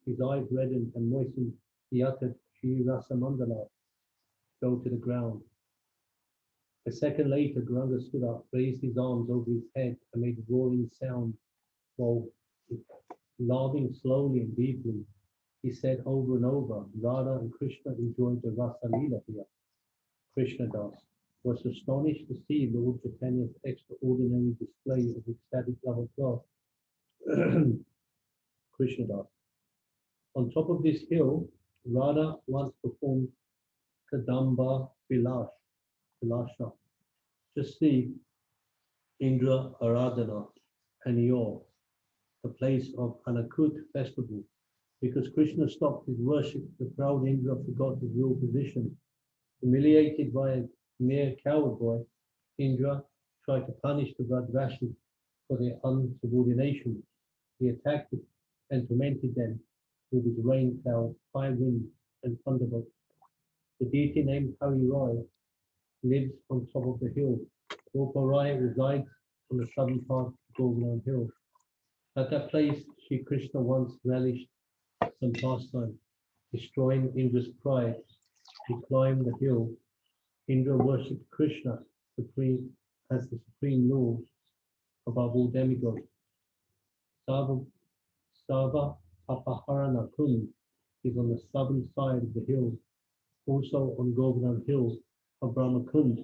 His eyes reddened and moistened. He uttered Shri Rasa Mandala, fell to the ground. A second later, Gauranga stood up, raised his arms over his head, and made a roaring sound while laughing slowly and deeply. He said over and over, Radha and Krishna enjoyed the Rasa Leela here. Krishnadas was astonished to see Lord Chaitanya's extraordinary display of ecstatic love of God. Krishnadas. On top of this hill, Radha once performed Kadamba Vilasha. Just see Indra Aradhana and Yor, the place of Anakut festival. Because Krishna stopped his worship, the proud Indra forgot his real position. Humiliated by a mere coward boy, Indra tried to punish the Brajvasis for their unsubordination. He attacked and tormented them with his rain clouds, high winds, and thunderbolts. The deity named Hari Roy lives on top of the hill. Goparai resides on the southern part of Govardhan Hill. At that place, Sri Krishna once relished some pastime, destroying Indra's pride. He climbed the hill. Indra worshipped Krishna supreme, as the supreme Lord above all demigods. Sava Apaharana Kund. is on the southern side of the hill. Also on Govardhan Hill are Brahma Kund,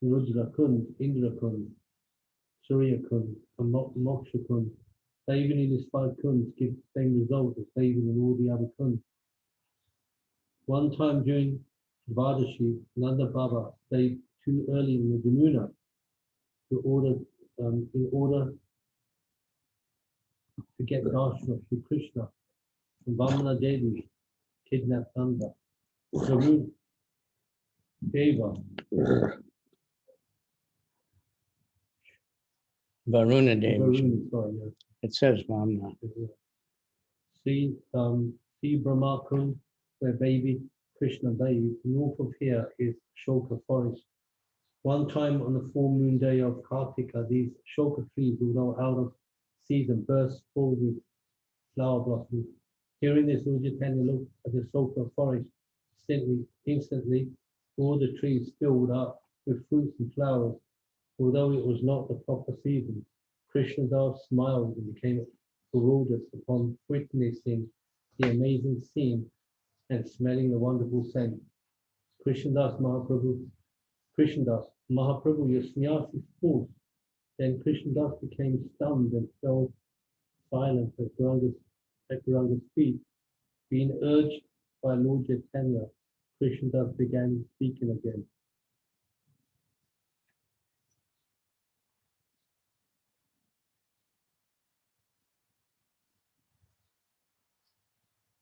Rudra Kund, Indra Kund, Surya Kund, and Moksha Kund. Bathing in these 5 kunds gives the same result as bathing in all the other kunds. One time during Dvadashi, Nanda Baba stayed too early in the Jamuna in order to get darshan of Sri Krishna. And Vamana Devi kidnapped Nanda. Varuna Deva, Varuna Devi. Varuna, sorry, yes. It says Vamna. See Brahma Kund, where baby Krishna bathed. North of here is Shoka forest. One time on the full moon day of Kartika, these Shoka trees, although out of season, burst full with flower blossoms. Hearing this, Lord Chaitanya looked at the Shoka forest. Instantly, all the trees filled up with fruits and flowers. Although it was not the proper season, Krishnadas smiled and became bewildered upon witnessing the amazing scene and smelling the wonderful scent. Krishnadas Mahaprabhu, your sannyas is false. Then Krishnadas became stunned and fell silent at Gauranga's feet. Being urged by Lord Chaitanya, Krishnadas began speaking again.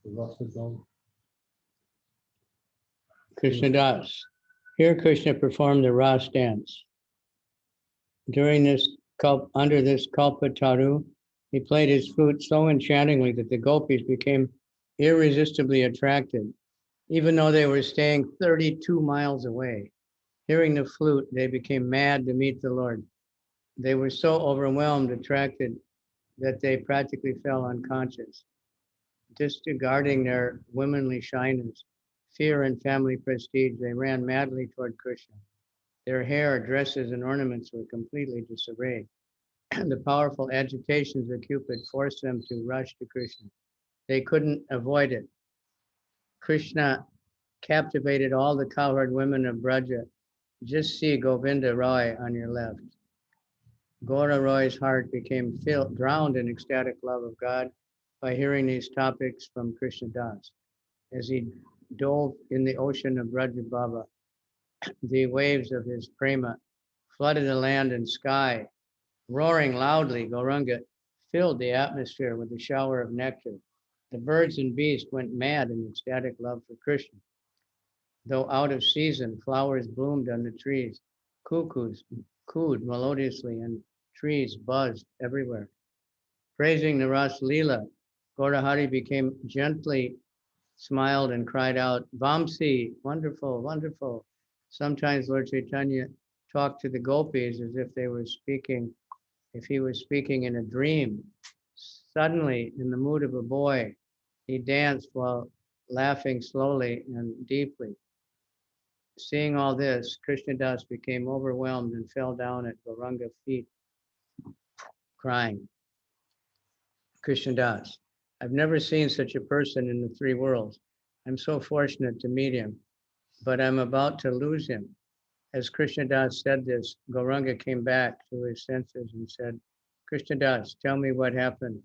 The rasa song. Krishnadas. Here Krishna performed the Ras dance. Under this Kalpataru, he played his flute so enchantingly that the gopis became irresistibly attracted, even though they were staying 32 miles away. Hearing the flute, they became mad to meet the Lord. They were so overwhelmed, attracted, that they practically fell unconscious. Disregarding their womanly shyness, fear, and family prestige, they ran madly toward Krishna. Their hair, dresses, and ornaments were completely disarrayed. The powerful agitations of Cupid forced them to rush to Krishna. They couldn't avoid it. Krishna captivated all the cowherd women of Braja. Just see Govinda Roy on your left. Gora Roy's heart became drowned in ecstatic love of God by hearing these topics from Krishna Das. As he dove in the ocean of Braja Baba, the waves of his prema flooded the land and sky. Roaring loudly, Gauranga filled the atmosphere with a shower of nectar. The birds and beasts went mad in ecstatic love for Krishna. Though out of season, flowers bloomed on the trees. Cuckoos cooed melodiously and trees buzzed everywhere. Praising the Ras Lila, Gaurahari became gently smiled and cried out, Vamsi, wonderful, wonderful. Sometimes Lord Caitanya talked to the gopis as if he was speaking in a dream. Suddenly, in the mood of a boy, he danced while laughing slowly and deeply. Seeing all this, Krishnadas became overwhelmed and fell down at Gauranga's feet, crying. Krishnadas, I've never seen such a person in the 3 worlds. I'm so fortunate to meet him, but I'm about to lose him. As Krishnadas said this, Gauranga came back to his senses and said, Krishnadas, tell me what happened.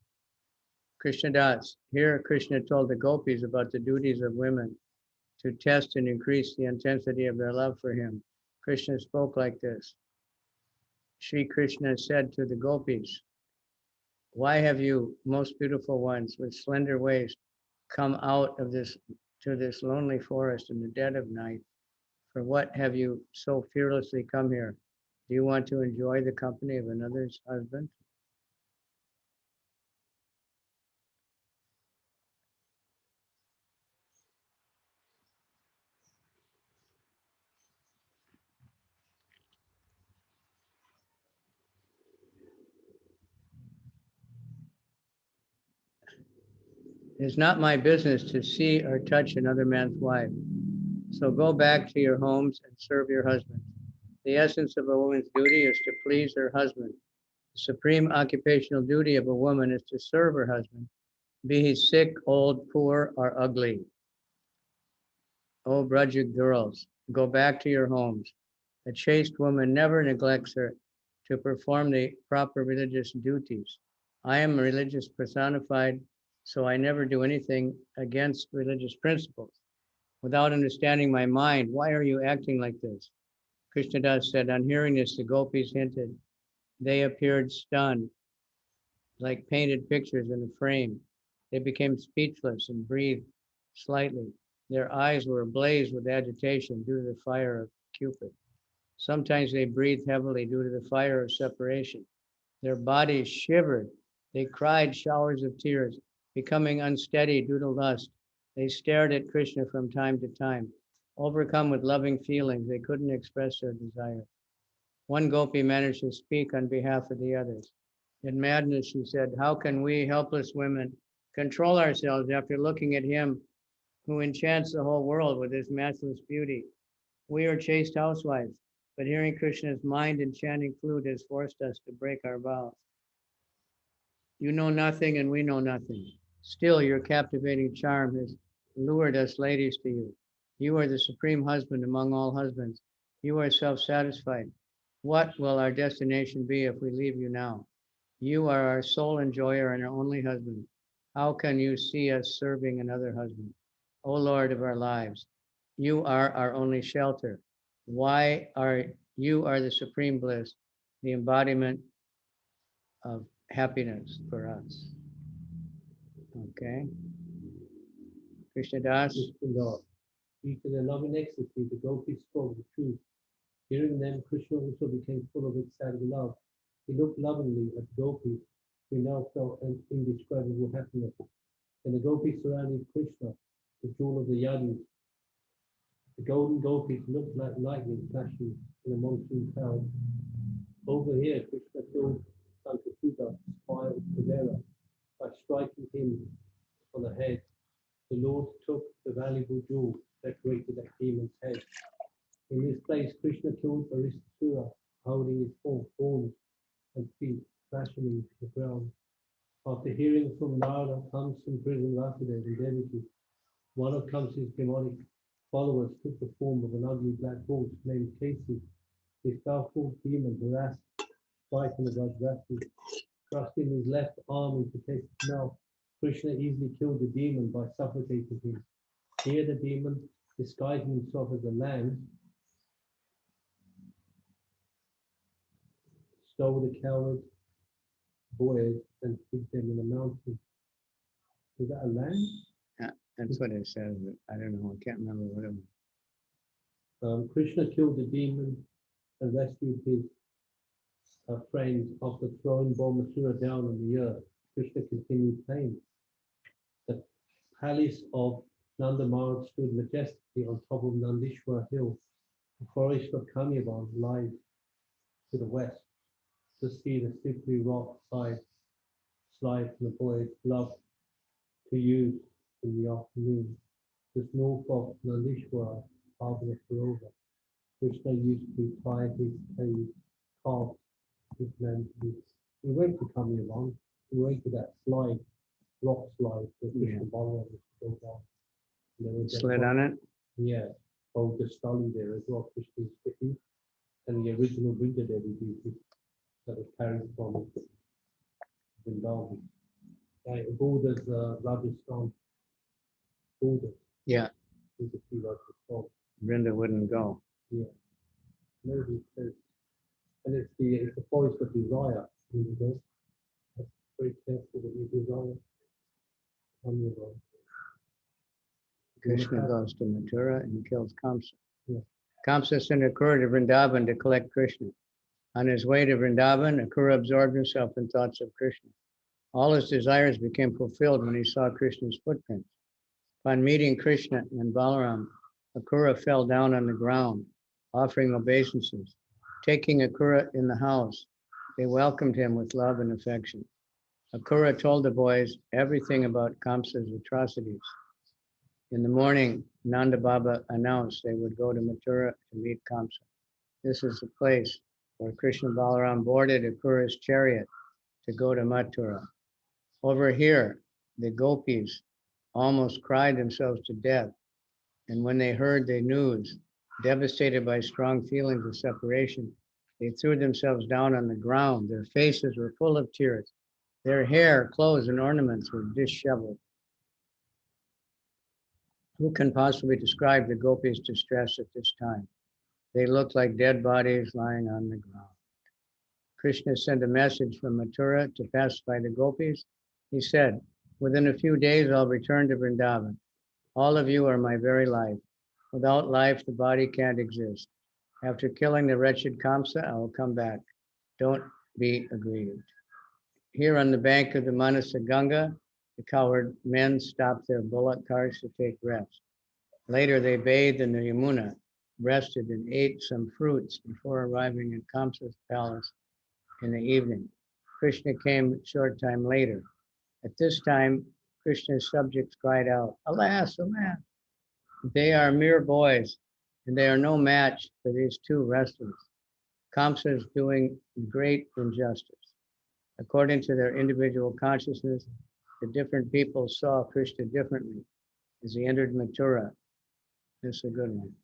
Krishnadas, here Krishna told the gopis about the duties of women to test and increase the intensity of their love for him. Krishna spoke like this. Sri Krishna said to the gopis, why have you, most beautiful ones, with slender waist, come out of this to this lonely forest in the dead of night? For what have you so fearlessly come here? Do you want to enjoy the company of another's husband? It is not my business to see or touch another man's wife. So go back to your homes and serve your husband. The essence of a woman's duty is to please her husband. The supreme occupational duty of a woman is to serve her husband. Be he sick, old, poor, or ugly. O Brajik girls, go back to your homes. A chaste woman never neglects her to perform the proper religious duties. I am religious personified, so I never do anything against religious principles. Without understanding my mind, why are you acting like this? Krishnadas said, on hearing this, the gopis hinted. They appeared stunned, like painted pictures in a frame. They became speechless and breathed slightly. Their eyes were ablaze with agitation due to the fire of Cupid. Sometimes they breathed heavily due to the fire of separation. Their bodies shivered. They cried showers of tears, becoming unsteady due to lust. They stared at Krishna from time to time. Overcome with loving feelings, they couldn't express their desire. One gopi managed to speak on behalf of the others. In madness, she said, how can we, helpless women, control ourselves after looking at him who enchants the whole world with his matchless beauty? We are chaste housewives, but hearing Krishna's mind-enchanting flute has forced us to break our vows. You know nothing and we know nothing. Still, your captivating charm has lured us ladies to you. You are the supreme husband among all husbands. You are self-satisfied. What will our destination be if we leave you now? You are our sole enjoyer and our only husband. How can you see us serving another husband? O Lord of our lives, you are our only shelter. Why are you are the supreme bliss, the embodiment of happiness for us? Okay. Krishnadas. Krishna, due to their loving ecstasy, the gopis spoke the truth. Hearing them, Krishna also became full of ecstatic love. He looked lovingly at the gopis, who now felt an indescribable happiness. And the gopis surrounded Krishna, the jewel of the yadis. The golden gopis looked like lightning flashing in a monsoon cloud. Over here, Krishna killed Sankasuta, spy of Kuvera, by striking him on the head. The Lord took the valuable jewel decorated that demon's head. In this place, Krishna killed Aristasura, holding his horns and feet, fashioning the ground. After hearing from Narada, Kamsa imprisoned Vasudeva and Devaki. One of Kamsa's demonic followers took the form of an ugly black horse named Kasi. This powerful demon harassed fighting about Vasudev. Thrusting his left arm into Kasi's mouth, Krishna easily killed the demon by suffocating him. Here the demon, disguising himself as a lamb, stole the coward boys and hid them in a mountain. Is that a lamb? Yeah, that's what it says. But I don't know. I can't remember what it was. Krishna killed the demon and rescued his friends after throwing Bhaumasura down on the earth. Krishna continued playing. The palace of Nanda Maharaj stood majestically on top of Nandishwar hill. The forest of Kamyavan lies to the west. To see the slippery rock slide from the boys loved to use in the afternoon. Just north of Nandishwar, Pavana Sarova, Krishna used to tie his calves with man's. We went to Kamyavan. We went to that rock slide that Krishna Balaram was to go down. Slid on it? Yeah. Oh, the Stali there as well, Krishna's city, and the original Brinda Devi beauty that was carried from Vrindavan. It borders Rajasthan border. Yeah. You can see Rajasthan. Brenda wouldn't go. Yeah. Maybe it's, and it's the forest of desire. You know, that's very careful that you desire. Krishna goes to Mathura and kills Kamsa. Yeah. Kamsa sent Akura to Vrindavan to collect Krishna. On his way to Vrindavan, Akura absorbed himself in thoughts of Krishna. All his desires became fulfilled when he saw Krishna's footprints. Upon meeting Krishna and Balaram, Akura fell down on the ground, offering obeisances. Taking Akura in the house, they welcomed him with love and affection. Akura told the boys everything about Kamsa's atrocities. In the morning, Nanda Baba announced they would go to Mathura to meet Kamsa. This is the place where Krishna Balaram boarded Akura's chariot to go to Mathura. Over here, The gopis almost cried themselves to death, and when they heard the news, devastated by strong feelings of separation, they threw themselves down on the ground. Their faces were full of tears. Their hair, clothes, and ornaments were disheveled. Who can possibly describe the gopis' distress at this time? They looked like dead bodies lying on the ground. Krishna sent a message from Mathura to pacify the gopis. He said, "Within a few days, I'll return to Vrindavan. All of you are my very life. Without life, the body can't exist. After killing the wretched Kamsa, I will come back. Don't be aggrieved." Here on the bank of the Manasa Ganga, the cowherd men stopped their bullock carts to take rest. Later, they bathed in the Yamuna, rested, and ate some fruits before arriving at Kamsa's palace in the evening. Krishna came a short time later. At this time, Krishna's subjects cried out, "Alas, alas! They are mere boys, and they are no match for these two wrestlers. Kamsa is doing great injustice." According to their individual consciousness, the different people saw Krishna differently as he entered Mathura. This is a good one.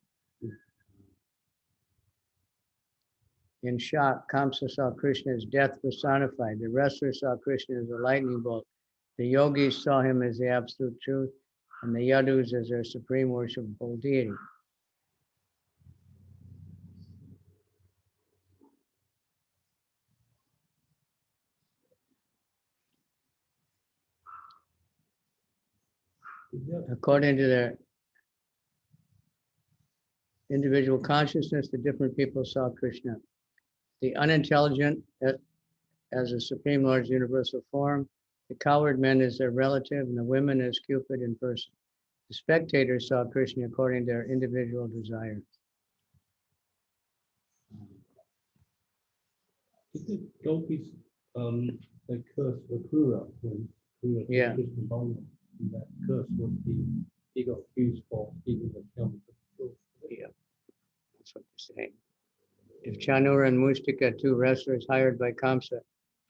In shock, Kamsa saw Krishna as death personified. The wrestlers saw Krishna as a lightning bolt. The yogis saw him as the absolute truth, and the yadus as their supreme worshipful deity. According to their individual consciousness, the different people saw Krishna. The unintelligent as the Supreme Lord's universal form, the cowherd men as their relative, and the women as Cupid in person. The spectators saw Krishna according to their individual desires. Did the gopis they cursed Vakrura when Vakrura Yeah. Krishna Balaram? And that curse was he got accused for speaking the Tamil truth. Yeah, that's what they're saying. If Chanura and Mustika, two wrestlers hired by Kamsa,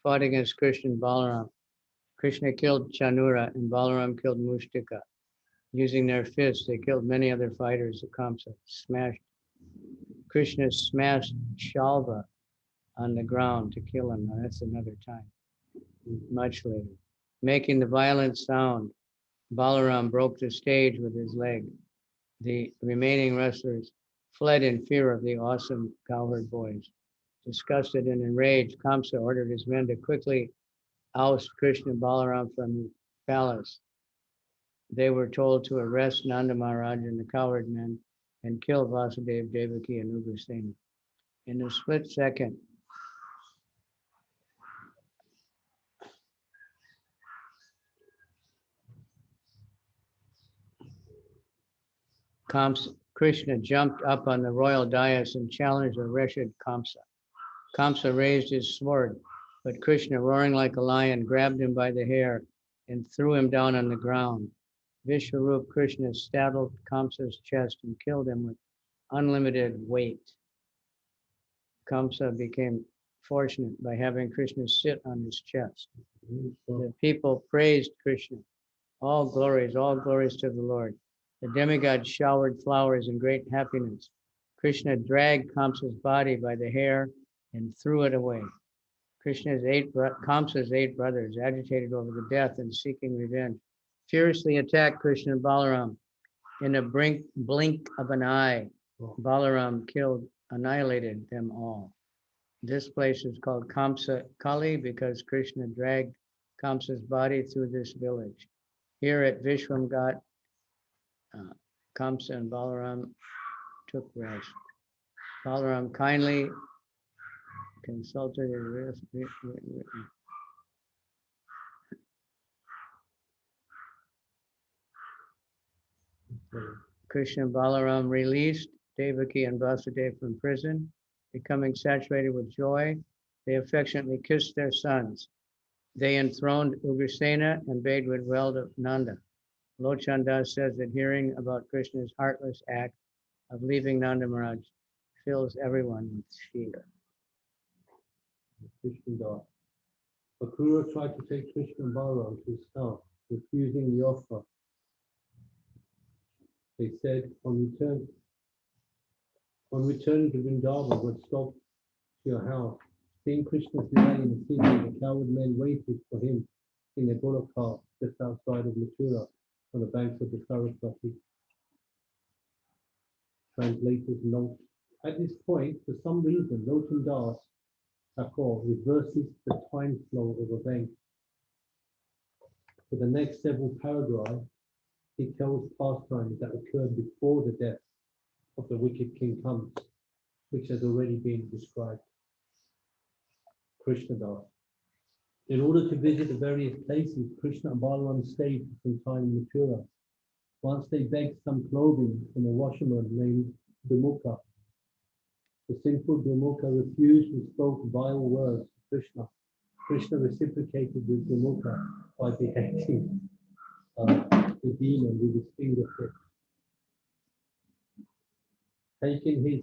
fought against Krishna and Balaram, Krishna killed Chanura and Balaram killed Mustika. Using their fists, they killed many other fighters of Kamsa. Krishna smashed Shalva on the ground to kill him. Now that's another time, much later. Making the violent sound, Balaram broke the stage with his leg. The remaining wrestlers fled in fear of the awesome cowherd boys. Disgusted and enraged, Kamsa ordered his men to quickly oust Krishna and Balaram from the palace. They were told to arrest Nanda Maharaj and the cowherd men and kill Vasudeva, Devaki, and Ugrasena. In a split second, Krishna jumped up on the royal dais and challenged the wretched Kamsa. Kamsa raised his sword, but Krishna, roaring like a lion, grabbed him by the hair and threw him down on the ground. Vishwarup Krishna stabbed Kamsa's chest and killed him with unlimited weight. Kamsa became fortunate by having Krishna sit on his chest. The people praised Krishna. All glories to the Lord. The demigod showered flowers in great happiness. Krishna dragged Kamsa's body by the hair and threw it away. Kamsa's 8 brothers, agitated over the death and seeking revenge, fiercely attacked Krishna and Balaram. In a blink of an eye, Balaram annihilated them all. This place is called Kamsa Kali because Krishna dragged Kamsa's body through this village. Here at Vishwamghat, Kamsa and Balaram took rest. Balaram kindly consulted Krishna and Balaram released Devaki and Vasudeva from prison. Becoming saturated with joy, they affectionately kissed their sons. They enthroned Ugrasena and bade well to Nanda. Lochan Das says that hearing about Krishna's heartless act of leaving Nanda Maharaj fills everyone with fear. Krishna died. Vakrura tried to take Krishna and Balaram to his house, refusing the offer. They said, on returning to Vrindavan, would stop to your house. Seeing Krishna's delay in the city, the coward men waited for him in their bullock cart just outside of Mathura on the banks of the Saraswati. Translator's note. At this point, for some reason, Lotan Das Thakur reverses the time flow of events. For the next several paragraphs, he tells pastimes that occurred before the death of the wicked King Kams, which has already been described. Krishna Das. In order to visit the various places, Krishna and Balaram stayed for some time in Mathura. Once they begged some clothing from a washerman named Dumukha. The sinful Dumukha refused and spoke vile words to Krishna. Krishna reciprocated with Dumukha by beheading the demon with his fingertips. Taking his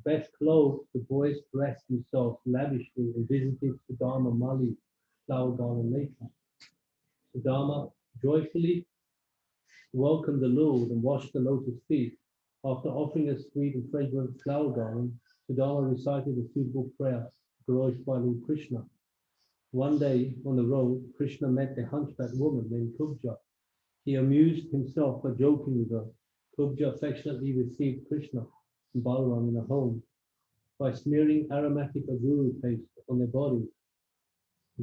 best clothes, the boys dressed themselves lavishly and visited Sudama Mali, flower garden later. Sudama joyfully welcomed the Lord and washed the lotus feet. After offering a sweet and fragrant flower garland, Sudama recited a suitable prayer to glorify Lord Krishna. One day on the road, Krishna met a hunchback woman named Kubja. He amused himself by joking with her. Kubja affectionately received Krishna and Balaram in a home by smearing aromatic aguru paste on their bodies.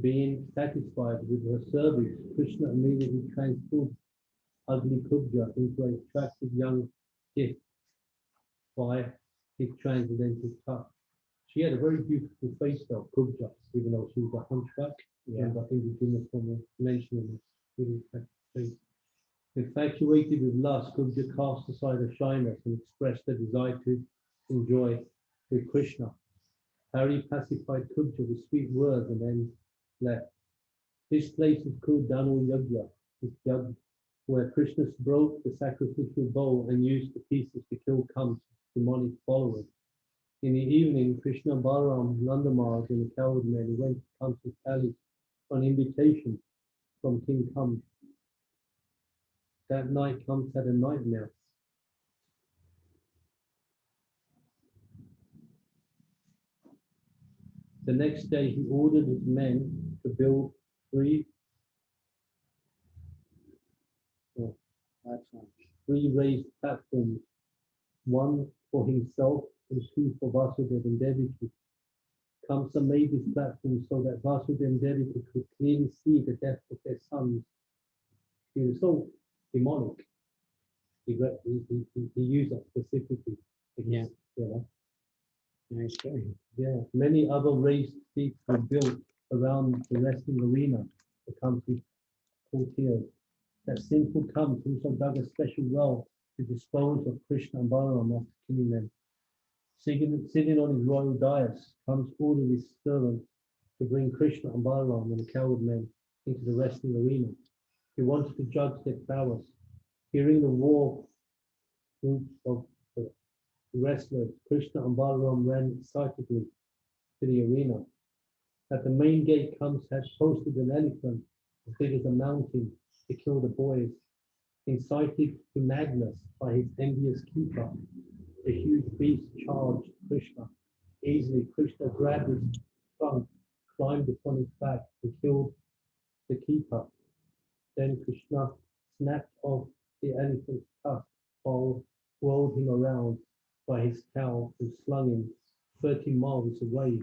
Being satisfied with her service, Krishna immediately transformed ugly Kubja into an attractive young gift by his transcendental touch. She had a very beautiful face though, Kubja, even though she was a hunchback. Yeah. And I think the Juma from mentioning it, really attractive face. Infatuated with lust, Kubja cast aside her shyness and expressed a desire to enjoy with Krishna. Hari pacified Kubja with sweet words and then left. This place is called Danu Yagya, where Krishna broke the sacrificial bowl and used the pieces to kill Kamsa's demonic followers. In the evening, Krishna, Balaram, Nandamars, and the coward men went to Kamsa's palace on invitation from King Kamsa. That night, Kamsa had a nightmare. The next day, he ordered his men to build three raised platforms, one for himself and two for Vasudeva and Devaki. Kamsa made this platform so that Vasudeva and Devaki could clearly see the death of their sons. He was so demonic. He used that specifically. Yeah. You know? Nice story. Yeah. Many other raised seats were built around the wrestling arena for Kamsa's courtiers. That sinful Kamsa also dug a special well to dispose of Krishna and Balaram after killing them. Sitting on his royal dais, Kamsa ordered his servants to bring Krishna and Balaram and the coward men into the wrestling arena. He wanted to judge their prowess. Hearing the war whoops of the wrestlers, Krishna and Balaram ran excitedly to the arena. At the main gate, Kamsa had posted an elephant as big as a mountain to kill the boys. Incited to madness by his envious keeper, the huge beast charged Krishna. Easily, Krishna grabbed his trunk, climbed upon his back, and killed the keeper. Then Krishna snapped off the elephant's tusk, whirled him around by his tail, and slung him 30 miles away.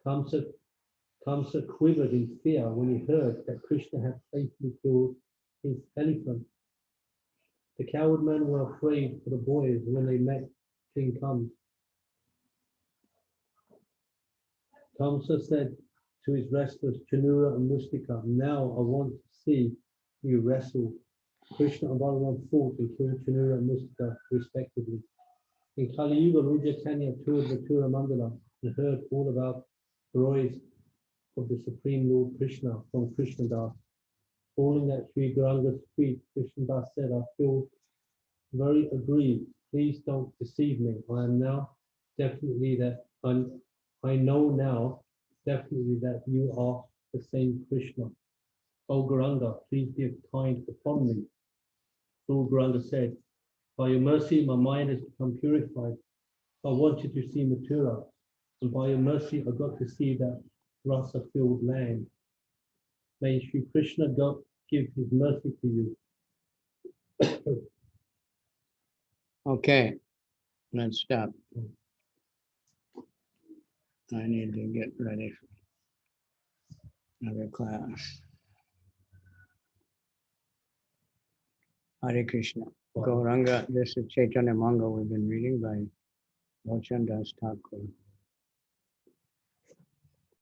Kamsa quivered in fear when he heard that Krishna had safely killed his elephant. The coward men were afraid for the boys when they met King Kamsa. Kamsa said to his wrestlers, Chanura and Mustika, now I want to see you wrestle. Krishna and Balaram fought and killed Chanura and Mustika respectively. In Kali Yuga, Lord Caitanya toured Mathura Mandala and heard all about the glories of the Supreme Lord Krishna from Krishna Das. Falling at Sri Gauranga's feet, Krishna Das said, I feel very aggrieved. Please don't deceive me. I know now definitely that you are the same Krishna. O Gauranga, please be kind upon me. Lord Gauranga said, by your mercy, my mind has become purified. I wanted to see Mathura, and by your mercy, I got to see that rasa-filled land. May Sri Krishna God give his mercy to you. Okay, let's stop. I need to get ready for another class. Hare Krishna. Gauranga, this is Chaitanya Manga we've been reading by Lochan Das Thakur.